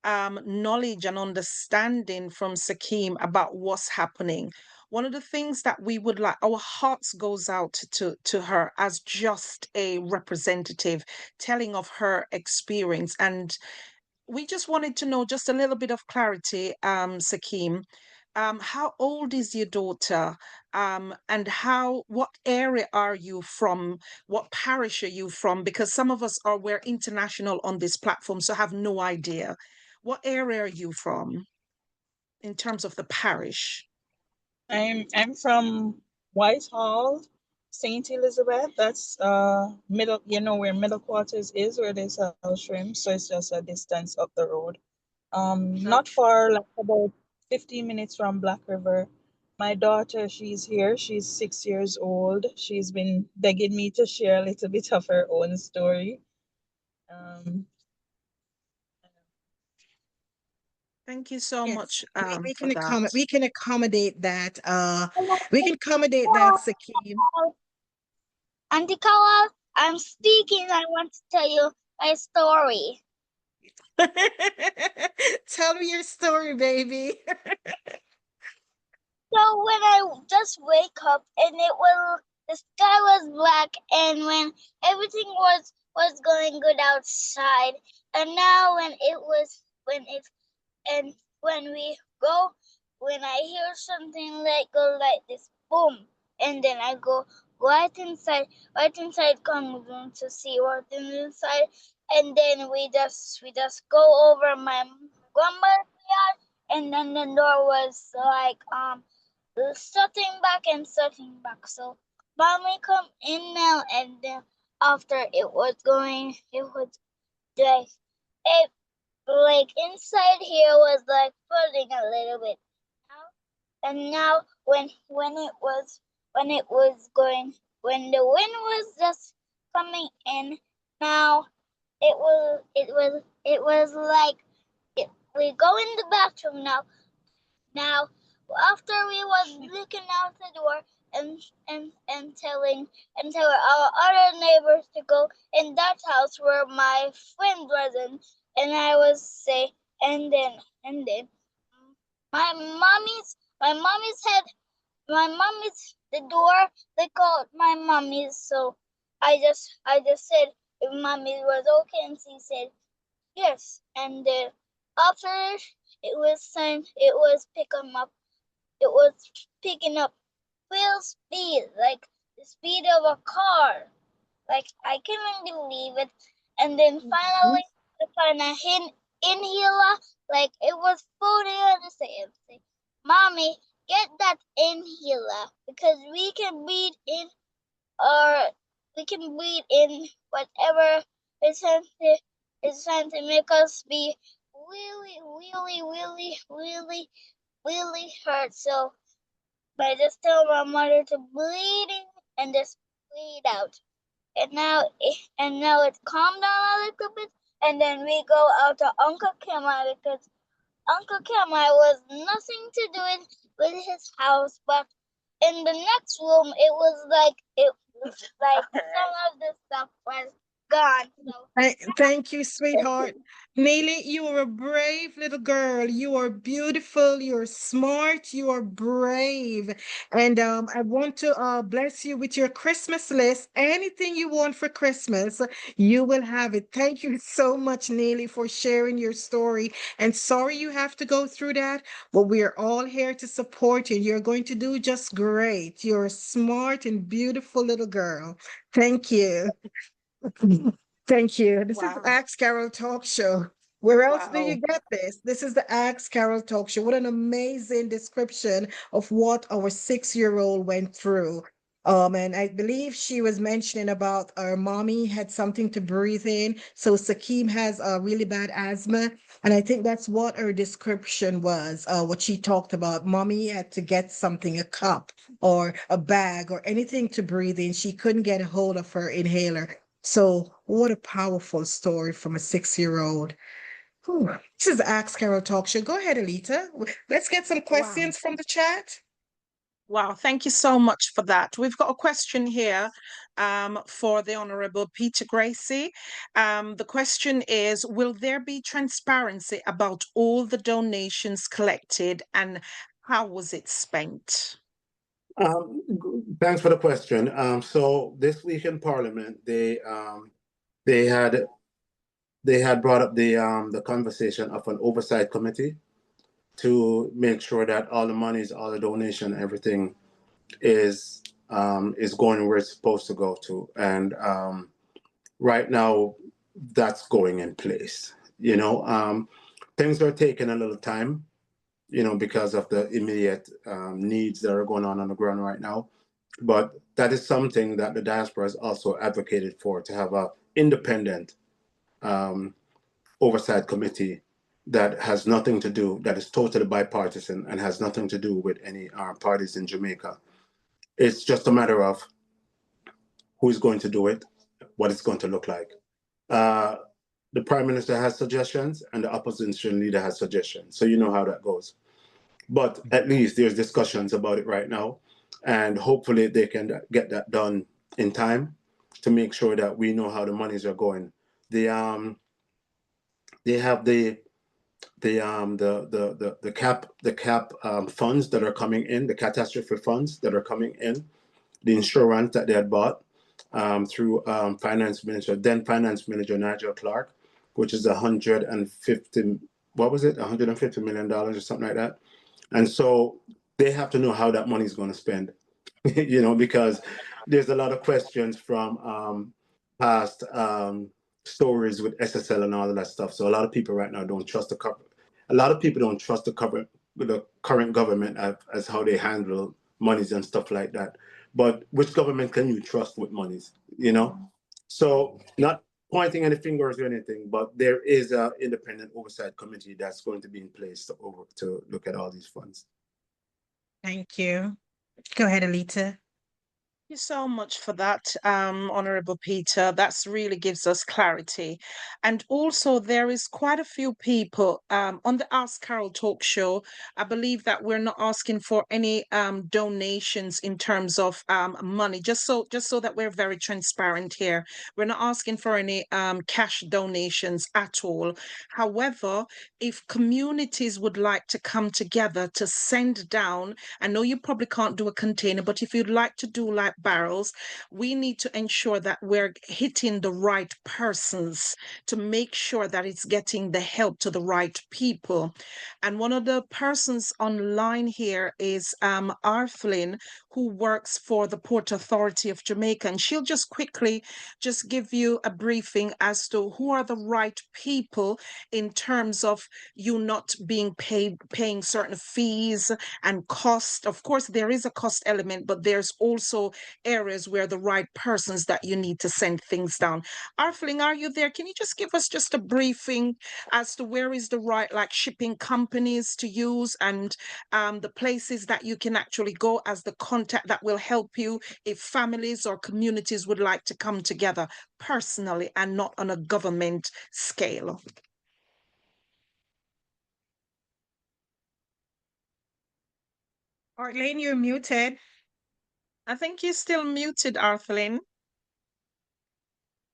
knowledge and understanding from Sakim about what's happening. One of the things that we would like, our hearts goes out to her as just a representative telling of her experience. And we just wanted to know just a little bit of clarity, Sakim. How old is your daughter? And what area are you from? What parish are you from? Because some of us we're international on this platform, so have no idea. What area are you from in terms of the parish? I'm from Whitehall, Saint Elizabeth. That's middle. You know where middle quarters is, where they sell shrimp. So it's just a distance up the road. Not Okay. far, like about 15 minutes from Black River. My daughter, she's here. She's 6 years old. She's been begging me to share a little bit of her own story. Um, Thank you so Yes, much we for can that. accommodate that. Hello, We can accommodate that, Sakim. Auntie Carol, I'm speaking. I want to tell you my story. Tell me your story, baby. So when I just wake up and the sky was black, and when everything was going good outside, and now and when we go, when I hear something like go like this, boom, and then I go right inside comes room to see what's inside, and then we just go over my grandma's yard, and then the door was like starting back. So mommy come in now, and then after it was like it like inside here was like flooding a little bit now. And now when it was going when the wind was just coming in, now it was like we go in the bathroom now. Now, after we was looking out the door and telling our other neighbors to go in that house where my friend was in, and I was say, and then my mommy's the door. They called my mommy's, so I just said if mommy was okay, and she said yes, and then after it was time, it was picking up real speed, like the speed of a car. Like I couldn't believe it. And then finally I found a inhaler, like it was floating on the sand. Say, Mommy, get that inhaler because or we can breathe in whatever is trying to make us be really, really, really, really, really hurt. So I just tell my mother to breathe in and just breathe out. and now it calmed down a little bit. And then we go out to Uncle Kemai because Uncle Kemai was nothing to do with his house, but in the next room it was like some of the stuff was gone. So Thank you, sweetheart. Neely, you are a brave little girl. You are beautiful. You're smart. You are brave. And I want to bless you with your Christmas list. Anything you want for Christmas, you will have it. Thank you so much, Neely, for sharing your story. And sorry you have to go through that, but we are all here to support you. You're going to do just great. You're a smart and beautiful little girl. Thank you. Thank you. This is Wow. AskCarrol Talk Show. Where else do you Wow. get this? This is the AskCarrol Talk Show. What an amazing description of what our 6-year-old went through. And I believe she was mentioning about her mommy had something to breathe in. So Sakim has a really bad asthma. And I think that's what her description was, what she talked about. Mommy had to get something, a cup or a bag or anything to breathe in. She couldn't get a hold of her inhaler. So what a powerful story from a 6-year-old. This is the Ask Carol Talk Show. Go ahead, Alita. Let's get some Wow. questions from the chat. Wow, thank you so much for that. We've got a question here for the Honorable Peter Gracie. The question is, will there be transparency about all the donations collected and how was it spent? Thanks for the question. So this week in Parliament, they had brought up the conversation of an oversight committee to make sure that all the monies, all the donation, everything is going where it's supposed to go to. And right now, that's going in place. Things are taking a little time, because of the immediate needs that are going on the ground right now. But that is something that the diaspora has also advocated for, to have an independent oversight committee that has nothing to do, that is totally bipartisan and has nothing to do with any parties in Jamaica. It's just a matter of who's going to do it, what it's going to look like. The Prime Minister has suggestions and the opposition leader has suggestions. So you know how that goes. But at least there's discussions about it right now. And hopefully they can get that done in time to make sure that we know how the monies are going. They have the cap funds that are coming in, the catastrophe funds that are coming in, the insurance that they had bought through Finance Minister Nigel Clark, which is $150 million or something like that. And so they have to know how that money is going to spend, because there's a lot of questions from past stories with SSL and all of that stuff. So a lot of people right now don't trust the current government as how they handle monies and stuff like that. But which government can you trust with monies, So not pointing any fingers or anything, but there is an independent oversight committee that's going to be in place to look at all these funds. Thank you. Go ahead, Alita. You so much for that, Honorable Peter. That's really gives us clarity. And also, there is quite a few people on the Ask Carrol Talk Show. I believe that we're not asking for any donations in terms of money, just so that we're very transparent here. We're not asking for any cash donations at all. However, if communities would like to come together to send down, I know you probably can't do a container, but if you'd like to do like barrels, we need to ensure that we're hitting the right persons to make sure that it's getting the help to the right people. And one of the persons online here is Arflin, who works for the Port Authority of Jamaica. And she'll just quickly just give you a briefing as to who are the right people in terms of you not being paying certain fees and cost. Of course, there is a cost element, but there's also areas where the right persons that you need to send things down. Arfling, are you there? Can you just give us just a briefing as to where is the right shipping companies to use and the places that you can actually go as the country contact that will help you if families or communities would like to come together personally and not on a government scale? Arlene, you're muted. I think you're still muted, Arthelin.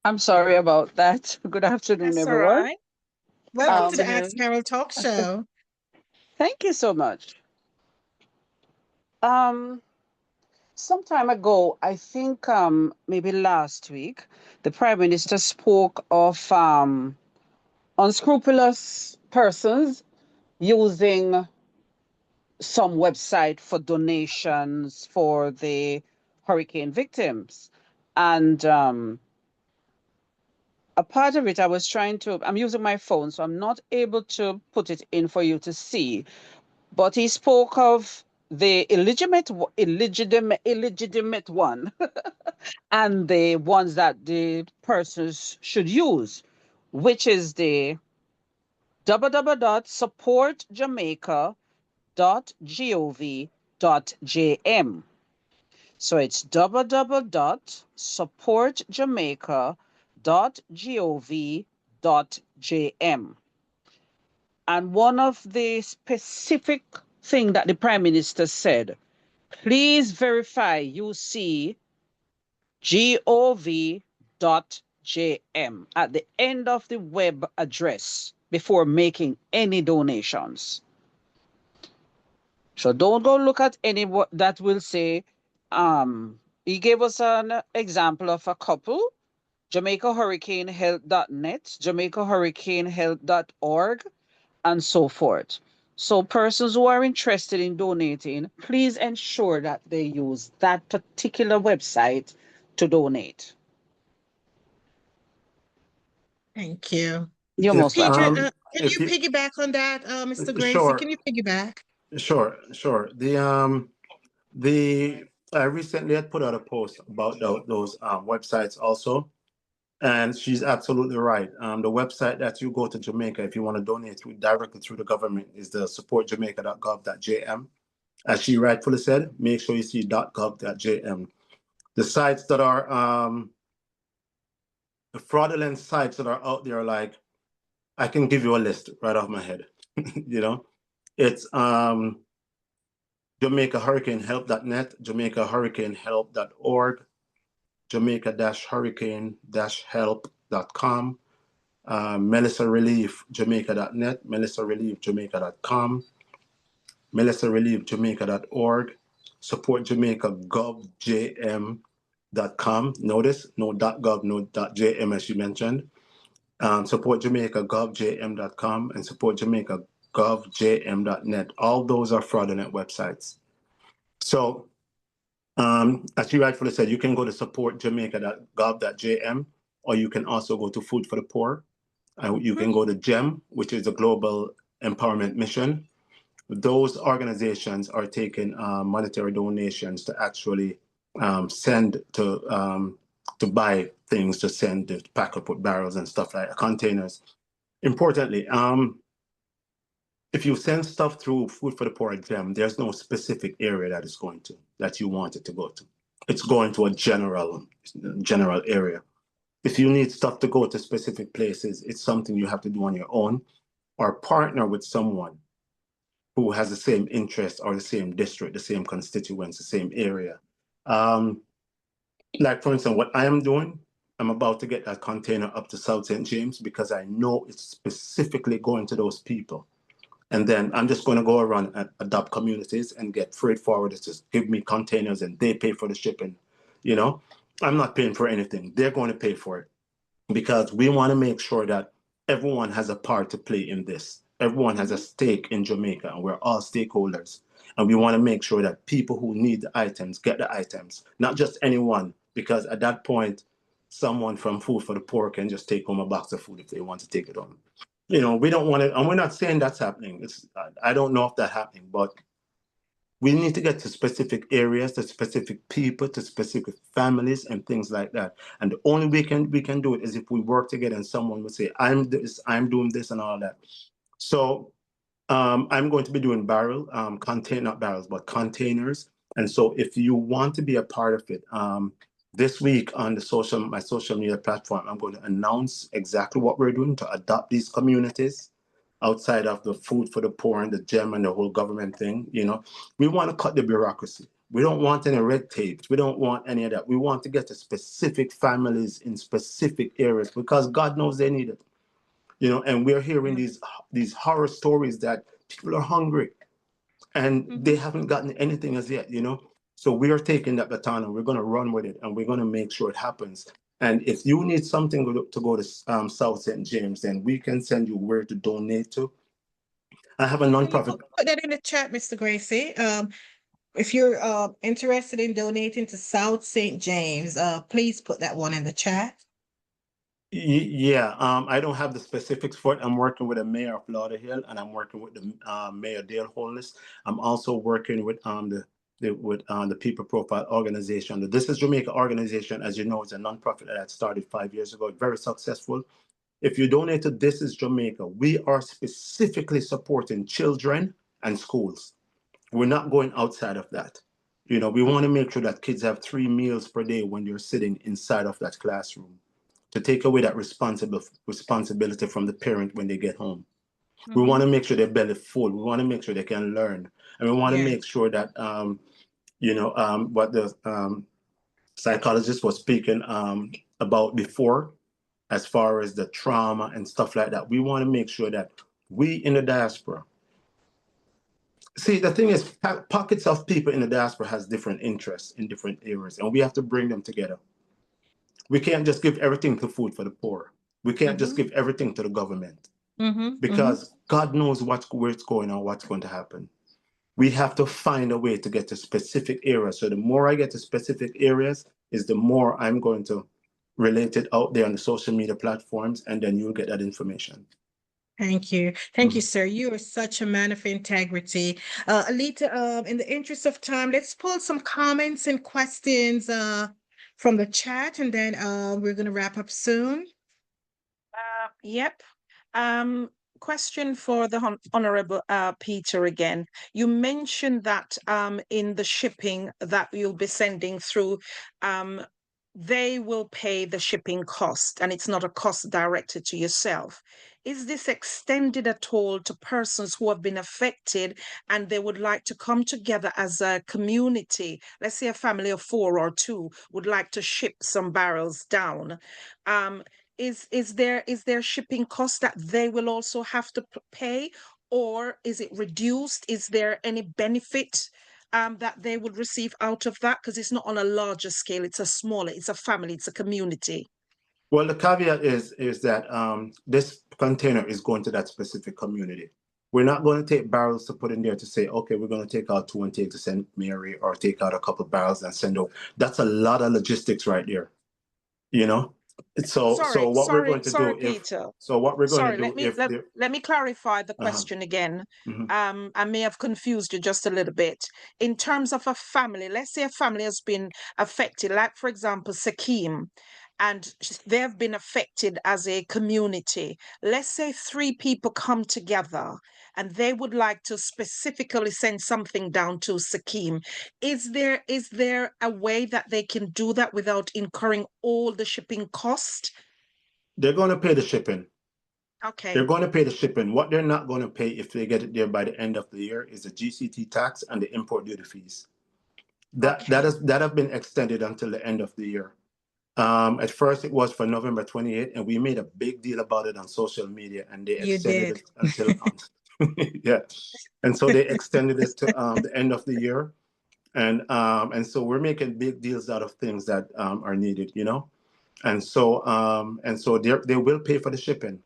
I'm sorry about that. Good afternoon, That's all everyone. right. Good Welcome to the afternoon. AskCarrol Talk Show. Thank you so much. Um, some time ago, I think maybe last week, the Prime Minister spoke of unscrupulous persons using some website for donations for the hurricane victims. And a part of it, I'm using my phone, so I'm not able to put it in for you to see. But he spoke of the illegitimate one and the ones that the persons should use, which is the www.supportjamaica.gov.jm. So it's www.supportjamaica.gov.jm. And one of the specific thing that the Prime Minister said, please verify you see gov.jm at the end of the web address before making any donations. So don't go look at any that will say, he gave us an example of a couple, JamaicaHurricaneHealth.net, JamaicaHurricaneHealth.org, and so forth. So persons who are interested in donating, please ensure that they use that particular website to donate. Thank you. You're most welcome. Adrian, can you piggyback on that, Mr. Gracie? Sure. Can you piggyback? Sure. I recently had put out a post about those websites also, and she's absolutely right. The website that you go to Jamaica if you want to donate directly through the government is the supportjamaica.gov.jm. As she rightfully said, make sure you see .gov.jm. The sites that are the fraudulent sites that are out there, like I can give you a list right off my head. It's JamaicaHurricaneHelp.net, JamaicaHurricaneHelp.org, Jamaica-Hurricane-Help.com, MelissaReliefJamaica.net, MelissaReliefJamaica.com, MelissaReliefJamaica.org, SupportJamaicaGovJM.com. Notice no .gov, no .jm as you mentioned. SupportJamaicaGovJM.com and SupportJamaicaGovJM.net. All those are fraudulent websites. So, as you rightfully said, you can go to supportjamaica.gov.jm, or you can also go to Food for the Poor. You can go to GEM, which is the Global Empowerment Mission. Those organizations are taking monetary donations to actually send to buy things to send to pack up with barrels and stuff like containers. Importantly, if you send stuff through Food for the Poor GEM, there's no specific area that you want it to go to. It's going to a general area. If you need stuff to go to specific places, it's something you have to do on your own or partner with someone who has the same interest or the same district, the same constituents, the same area. Like for instance, what I am doing, I'm about to get that container up to South St. James because I know it's specifically going to those people. And then I'm just going to go around and adopt communities and get freight forwarders to give me containers and they pay for the shipping. I'm not paying for anything. They're going to pay for it because we want to make sure that everyone has a part to play in this. Everyone has a stake in Jamaica and we're all stakeholders. And we want to make sure that people who need the items get the items, not just anyone, because at that point, someone from Food for the Poor can just take home a box of food if they want to take it home. We don't want it, and we're not saying that's happening. I don't know if that's happening, but we need to get to specific areas, to specific people, to specific families, and things like that. And the only way we can do it is if we work together and someone will say, I'm doing this and all that. So I'm going to be doing not barrels, but containers. And so if you want to be a part of it, this week on my social media platform, I'm going to announce exactly what we're doing to adopt these communities outside of the food for the poor and the GEM and the whole government thing. We want to cut the bureaucracy. We don't want any red tapes. We don't want any of that. We want to get to specific families in specific areas because God knows they need it. And we're hearing these horror stories that people are hungry and they haven't gotten anything as yet. So we are taking that baton and we're going to run with it and we're going to make sure it happens. And if you need something to go to South St. James, then we can send you where to donate to. I have a nonprofit. Put that in the chat, Mr. Gracie. If you're interested in donating to South St. James, please put that one in the chat. Yeah, I don't have the specifics for it. I'm working with the mayor of Lauderhill and I'm working with the mayor Dale Holness. I'm also working with the People Profile organization. The This Is Jamaica organization, as you know, is a nonprofit that had started 5 years ago, very successful. If you donate to This Is Jamaica, we are specifically supporting children and schools. We're not going outside of that. We want to make sure that kids have 3 meals per day when they're sitting inside of that classroom, to take away that responsibility from the parent when they get home. We want to make sure they're belly full. We want to make sure they can learn. And we want to make sure that, what the psychologist was speaking about before, as far as the trauma and stuff like that, we want to make sure that we in the diaspora, see, the thing is, pockets of people in the diaspora has different interests in different areas, and we have to bring them together. We can't just give everything to food for the poor. We can't just give everything to the government because God knows where it's going or what's going to happen. We have to find a way to get to specific areas. So the more I get to specific areas is the more I'm going to relate it out there on the social media platforms, and then you'll get that information. Thank you. Thank you, sir. You are such a man of integrity. Alita, in the interest of time, let's pull some comments and questions from the chat, and then we're going to wrap up soon. Yep. Question for the Honorable Peter again. You mentioned that in the shipping that you'll be sending through, they will pay the shipping cost and it's not a cost directed to yourself. Is this extended at all to persons who have been affected and they would like to come together as a community? Let's say a family of 4 or 2 would like to ship some barrels down. Is there shipping costs that they will also have to pay, or is it reduced? Is there any benefit that they would receive out of that? Because it's not on a larger scale, it's a family, it's a community. Well, the caveat is that this container is going to that specific community. We're not going to take barrels to put in there to say, okay, we're going to take out 2 and take to St. Mary, or take out a couple of barrels and send out. That's a lot of logistics right there. So what we're going to do, Peter. Let me clarify the question again. I may have confused you just a little bit. In terms of a family, let's say a family has been affected, like for example, Sakim, and they have been affected as a community. Let's say 3 people come together and they would like to specifically send something down to Sakim. Is there a way that they can do that without incurring all the shipping cost? They're going to pay the shipping. Okay. They're going to pay the shipping. What they're not going to pay if they get it there by the end of the year is the GCT tax and the import duty fees. That have been extended until the end of the year. At first it was for November 28th, and we made a big deal about it on social media, and they extended it until yeah. And so they extended it to the end of the year. And so we're making big deals out of things that are needed, And so they will pay for the shipping,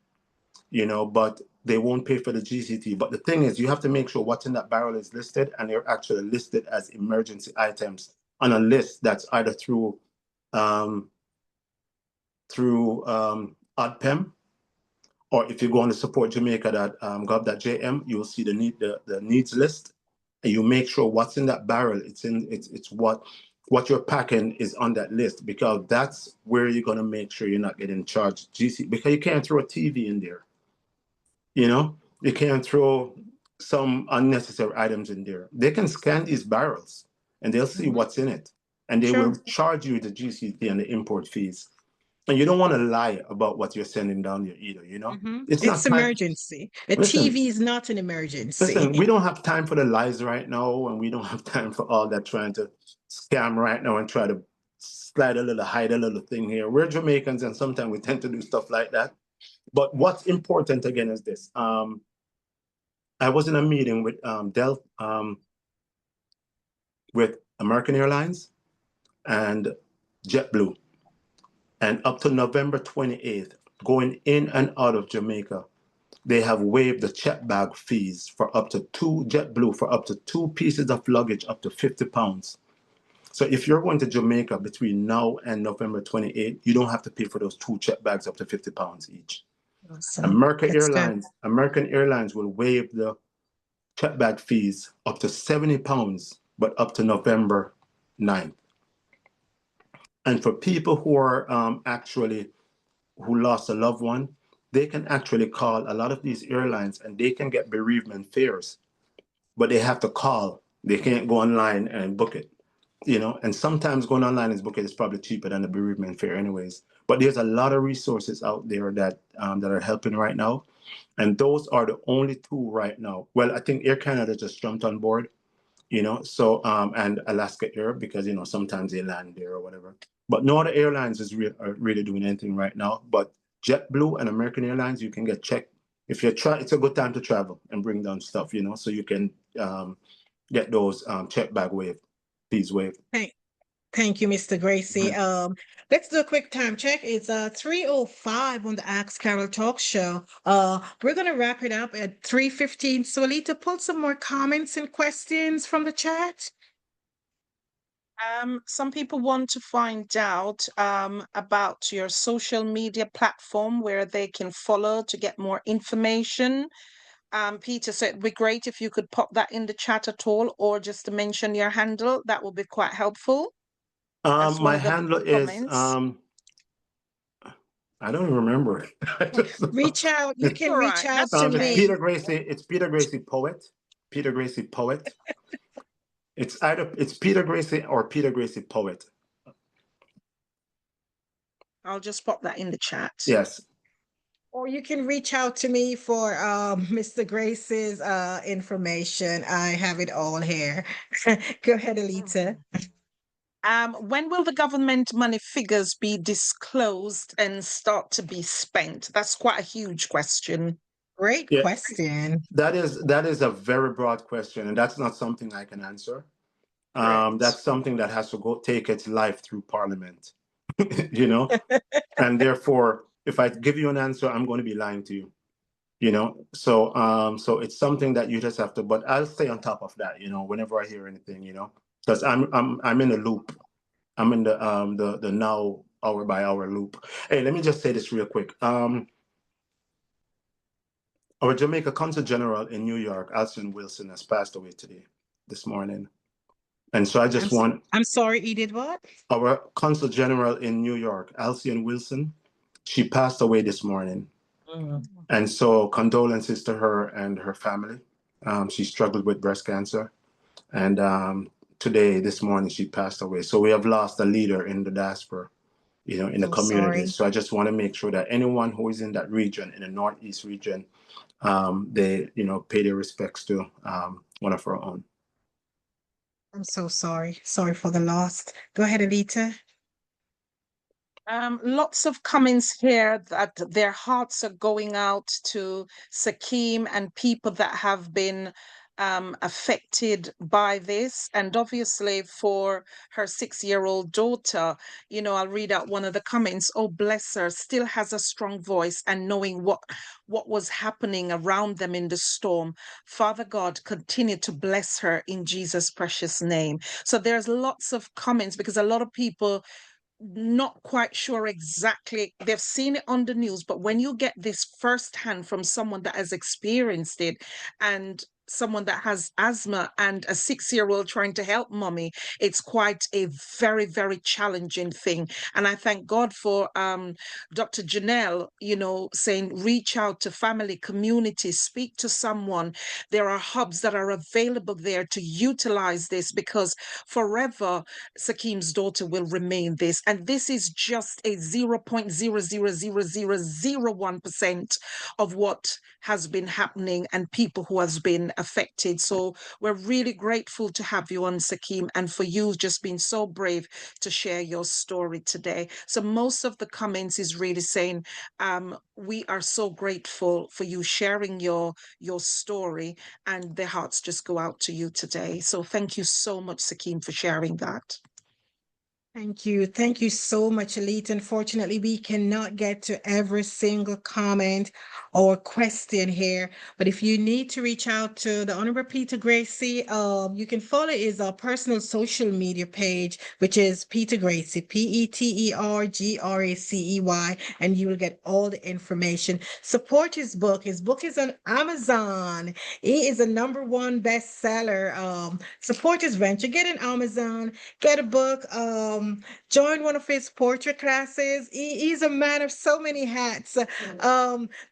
but they won't pay for the GCT. But the thing is, you have to make sure what's in that barrel is listed, and they're actually listed as emergency items on a list that's either through ODPEM, or if you go on the supportjamaica.gov.jm, you will see the needs list, and you make sure what's in that barrel. It's what you're packing is on that list, because that's where you're going to make sure you're not getting charged GC, because you can't throw a TV in there. You can't throw some unnecessary items in there. They can scan these barrels and they'll see Mhm. what's in it, and they Sure. will charge you the GCT and the import fees. And you don't want to lie about what you're sending down here either, you know? It's It's not time. emergency. A Listen, TV is not an emergency. listen, we don't have time for the lies right now, and we don't have time for all that trying to scam right now and try to slide a little, hide a little thing here. We're Jamaicans, and sometimes we tend to do stuff like that. But what's important again is this. I was in a meeting with with American Airlines and JetBlue, and up to November 28th, going in and out of Jamaica, they have waived the check bag fees for up to two JetBlue for up to 2 pieces of luggage up to £50. So if you're going to Jamaica between now and November 28th, you don't have to pay for those 2 check bags up to £50 each. Awesome. American That's good. Airlines will waive the check bag fees up to £70, but up to November 9th. And for people who are who lost a loved one, they can actually call a lot of these airlines and they can get bereavement fares, but they have to call. They can't go online and book it, you know. And sometimes going online and book it is probably cheaper than the bereavement fare, anyways. But there's a lot of resources out there that are helping right now, and those are the only 2 right now. Well, I think Air Canada just jumped on board, you know. So and Alaska Air, because you know sometimes they land there or whatever. But no other airlines are really doing anything right now. But JetBlue and American Airlines, you can get checked. If you're it's a good time to travel and bring down stuff, you know, so you can get those check bag fees waived. Thank you, Mr. Gracie. Let's do a quick time check. It's 3:05 on the Ask Carrol Talk Show. We're gonna wrap it up at 3:15. So Alita, pull some more comments and questions from the chat. Some people want to find out about your social media platform where they can follow to get more information. Peter, so it'd be great if you could pop that in the chat at all, or just to mention your handle. That would be quite helpful. That's one My of the handle is comments. I don't even remember. Reach out. You can All reach right, out that's to It's okay. me. Peter Gracie. It's Peter Gracie Poet. Peter Gracie Poet. It's Peter Gracie or Peter Gracie Poet. I'll just pop that in the chat. Yes. Or you can reach out to me for Mr. Grace's information. I have it all here. Go ahead, Alita. When will the government money figures be disclosed and start to be spent? That's quite a huge question. Great Yeah. question. That is a very broad question, and that's not something I can answer. Correct. That's something that has to take its life through Parliament, you know. And therefore, if I give you an answer, I'm going to be lying to you, you know. So so it's something that you just have to. But I'll stay on top of that, you know, whenever I hear anything, you know, because I'm in a loop. I'm in the now hour by hour loop. Hey, let me just say this real quick. Our Jamaica Consul General in New York, Alison Wilson, has passed away this morning. And so I just I'm sorry, he did what? Our Consul General in New York, Alison Wilson, she passed away this morning. And so condolences to her and her family. She struggled with breast cancer. And this morning, she passed away. So we have lost a leader in the diaspora, you know, in the community. Sorry. So I just want to make sure that anyone who is in that region, in the Northeast region, they, you know, pay their respects to one of our own. I'm so sorry. Sorry for the loss. Go ahead, Alita. Lots of comments here that their hearts are going out to Sakim and people that have been affected by this, and obviously for her 6-year-old daughter. You know, I'll read out one of the comments. Oh, bless her, still has a strong voice, and knowing what was happening around them in the storm. Father God, continue to bless her in Jesus' precious name. So there's lots of comments because a lot of people not quite sure exactly. They've seen it on the news, but when you get this firsthand from someone that has experienced it and someone that has asthma and a 6-year-old trying to help mommy, it's quite a very, very challenging thing. And I thank God for Dr. Janelle, saying reach out to family, community, speak to someone. There are hubs that are available there to utilize this, because forever Sakim's daughter will remain this. And this is just a 0.0000001% of what has been happening and people who has been affected. So we're really grateful to have you on, Sakim, and for you just being so brave to share your story today. So most of the comments is really saying, we are so grateful for you sharing your story, and their hearts just go out to you today. So thank you so much, Sakim, for sharing that. Thank you. Thank you so much, Elite. Unfortunately, we cannot get to every single comment or question here. But if you need to reach out to the Honorable Peter Gracie, you can follow his personal social media page, which is Peter Gracie, PeterGracey, and you will get all the information. Support his book. His book is on Amazon. He is a #1 bestseller. Support his venture. Get an Amazon, get a book. Join one of his portrait classes. He's a man of so many hats.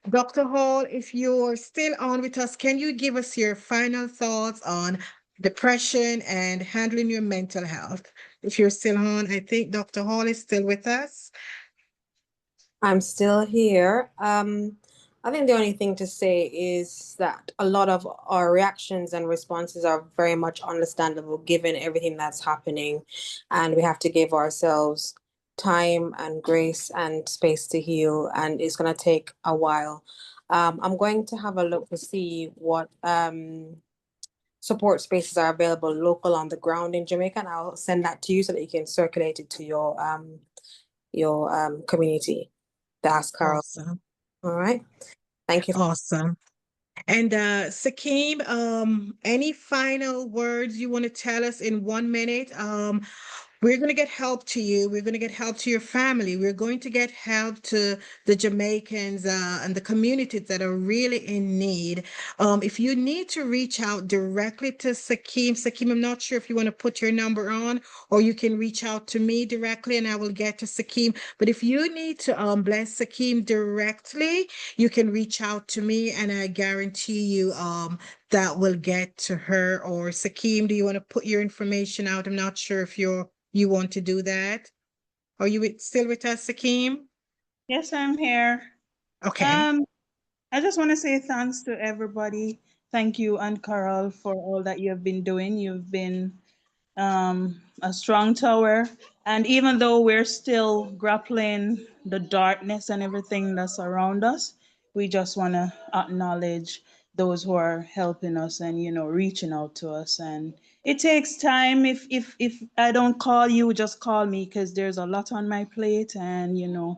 Dr. Hall, if you're still on with us, can you give us your final thoughts on depression and handling your mental health? If you're still on, I think Dr. Hall is still with us. I'm still here. I think the only thing to say is that a lot of our reactions and responses are very much understandable given everything that's happening, and we have to give ourselves time and grace and space to heal, and it's going to take a while. I'm going to have a look to see what support spaces are available local on the ground in Jamaica, and I'll send that to you so that you can circulate it to your community. The AskCarrol. Awesome. All right. Thank you. Awesome. And Sakim, any final words you want to tell us in 1 minute? We're going to get help to you. We're going to get help to your family. We're going to get help to the Jamaicans and the communities that are really in need. If you need to reach out directly to Sakim, I'm not sure if you want to put your number on, or you can reach out to me directly and I will get to Sakim. But if you need to bless Sakim directly, you can reach out to me, and I guarantee you that will get to her. Or Sakim, do you want to put your information out? I'm not sure if you want to do that. Are you still with us, Sakim? Yes, I'm here. Okay. I just want to say thanks to everybody. Thank you, and Carol, for all that you have been doing. You've been a strong tower. And even though we're still grappling the darkness and everything that's around us, we just want to acknowledge those who are helping us and reaching out to us. And it takes time. If I don't call you, just call me, because there's a lot on my plate, and I'm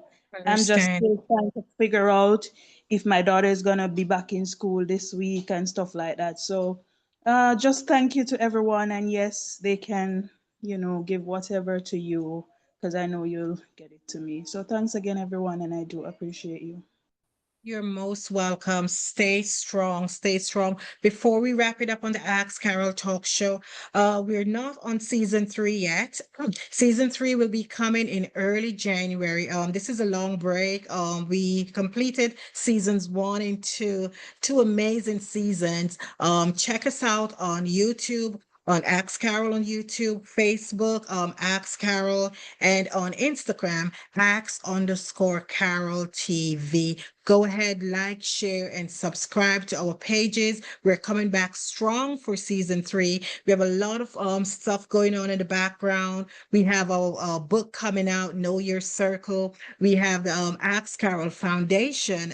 just Understand. still trying to figure out if my daughter is gonna be back in school this week and stuff like that. So just thank you to everyone, and yes, they can, give whatever to you, because I know you'll get it to me. So thanks again, everyone, and I do appreciate you. You're most welcome. Stay strong. Stay strong. Before we wrap it up on the AskCarrol Talk Show, we're not on season 3 yet. Season 3 will be coming in early January. This is a long break. We completed seasons 1 and 2, two amazing seasons. Check us out on YouTube, on AskCarrol on YouTube, Facebook, AskCarrol, and on Instagram, Ask_Carrol TV. Go ahead, like, share, and subscribe to our pages. We're coming back strong for season 3. We have a lot of stuff going on in the background. We have our book coming out, Know Your Circle. We have the Ask Carrol Foundation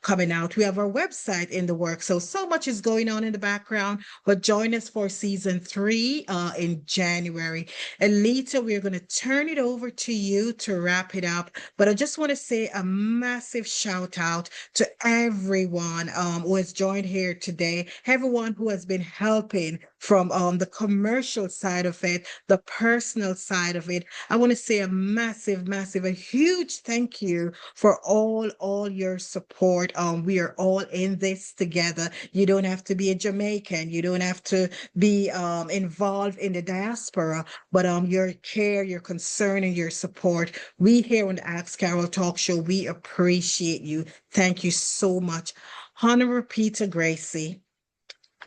coming out. We have our website in the works. So much is going on in the background. But join us for season 3 in January. Alita, we're going to turn it over to you to wrap it up. But I just want to say a massive shout out to everyone who has joined here today, everyone who has been helping from the commercial side of it, the personal side of it. I want to say a massive, massive, a huge thank you for all your support. We are all in this together. You don't have to be a Jamaican. You don't have to be involved in the diaspora, but your care, your concern, and your support. We here on the Ask Carrol Talk Show, we appreciate you. Thank you so much. Honorable Peter Gracie,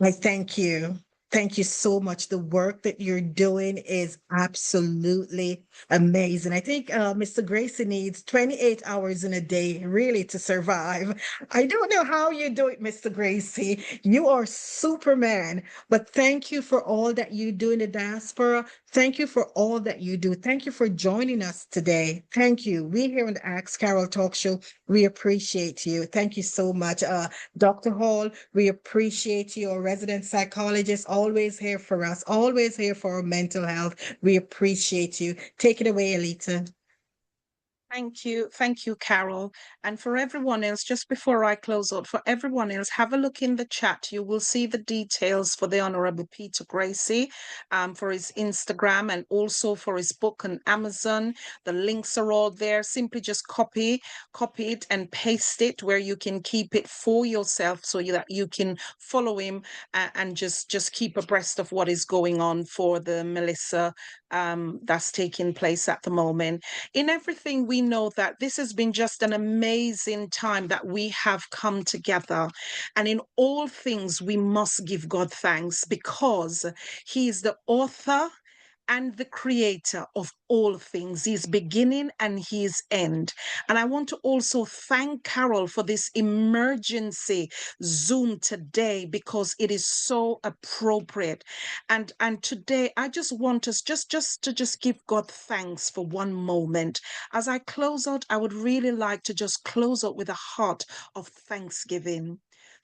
I thank you. Thank you so much. The work that you're doing is absolutely amazing. I think Mr. Gracie needs 28 hours in a day, really, to survive. I don't know how you do it, Mr. Gracie. You are Superman. But thank you for all that you do in the diaspora. Thank you for all that you do. Thank you for joining us today. Thank you. We here on the Ask Carrol Talk Show, we appreciate you. Thank you so much. Dr. Hall, we appreciate you, our resident psychologist, always here for us, always here for our mental health. We appreciate you. Take it away, Alita. Thank you, Carol. And for everyone else, just before I close out, for everyone else, have a look in the chat. You will see the details for the Honorable Peter Gracie, for his Instagram and also for his book on Amazon. The links are all there. Simply just copy it and paste it where you can keep it for yourself so that you can follow him and just keep abreast of what is going on for the Melissa that's taking place at the moment. In everything, we know that this has been just an amazing time that we have come together. And in all things, we must give God thanks because He is the author and the creator of all things, his beginning and his end. And I want to also thank Carol for this emergency Zoom today because it is so appropriate. And today I just want us just give God thanks for one moment. As I close out, I would really like to just close out with a heart of thanksgiving.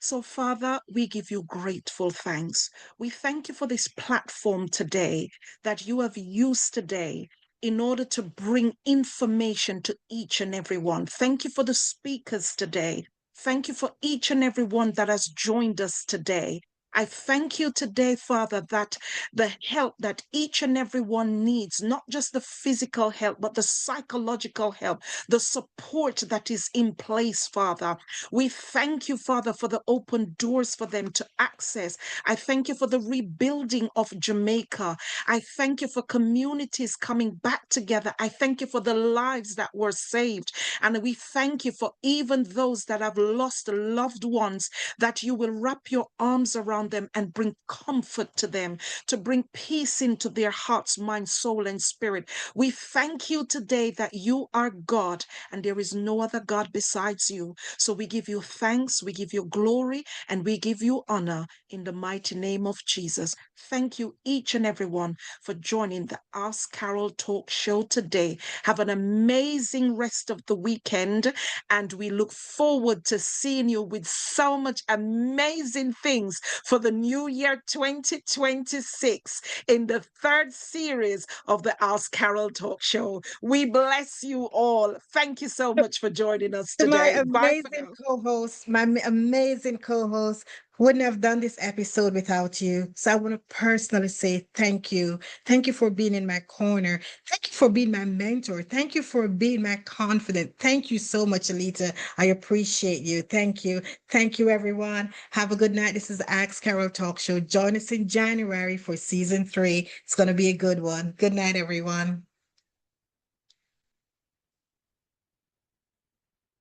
So, Father, we give you grateful thanks. We thank you for this platform today that you have used today in order to bring information to each and every one. Thank you for the speakers today. Thank you for each and every one that has joined us today. I thank you today, Father, that the help that each and every one needs, not just the physical help, but the psychological help, the support that is in place, Father. We thank you, Father, for the open doors for them to access. I thank you for the rebuilding of Jamaica. I thank you for communities coming back together. I thank you for the lives that were saved. And we thank you for even those that have lost loved ones, that you will wrap your arms around them and bring comfort to them, to bring peace into their hearts, mind, soul, and spirit. We thank you today that you are God and there is no other God besides you. So we give you thanks, we give you glory, and we give you honor in the mighty name of Jesus. Thank you, each and everyone, for joining the Ask Carrol Talk Show today. Have an amazing rest of the weekend, and we look forward to seeing you with so much amazing things for the new year 2026 in the third series of the Ask Carrol Talk Show. We bless you all. Thank you so much for joining us My today. Bye for amazing now. co-host, amazing co-host, wouldn't have done this episode without you. So I want to personally say thank you. Thank you for being in my corner. Thank you for being my mentor. Thank you for being my confidant. Thank you so much, Alita. I appreciate you. Thank you. Thank you, everyone. Have a good night. This is the Ask Carrol Talk Show. Join us in January for season 3. It's going to be a good one. Good night, everyone.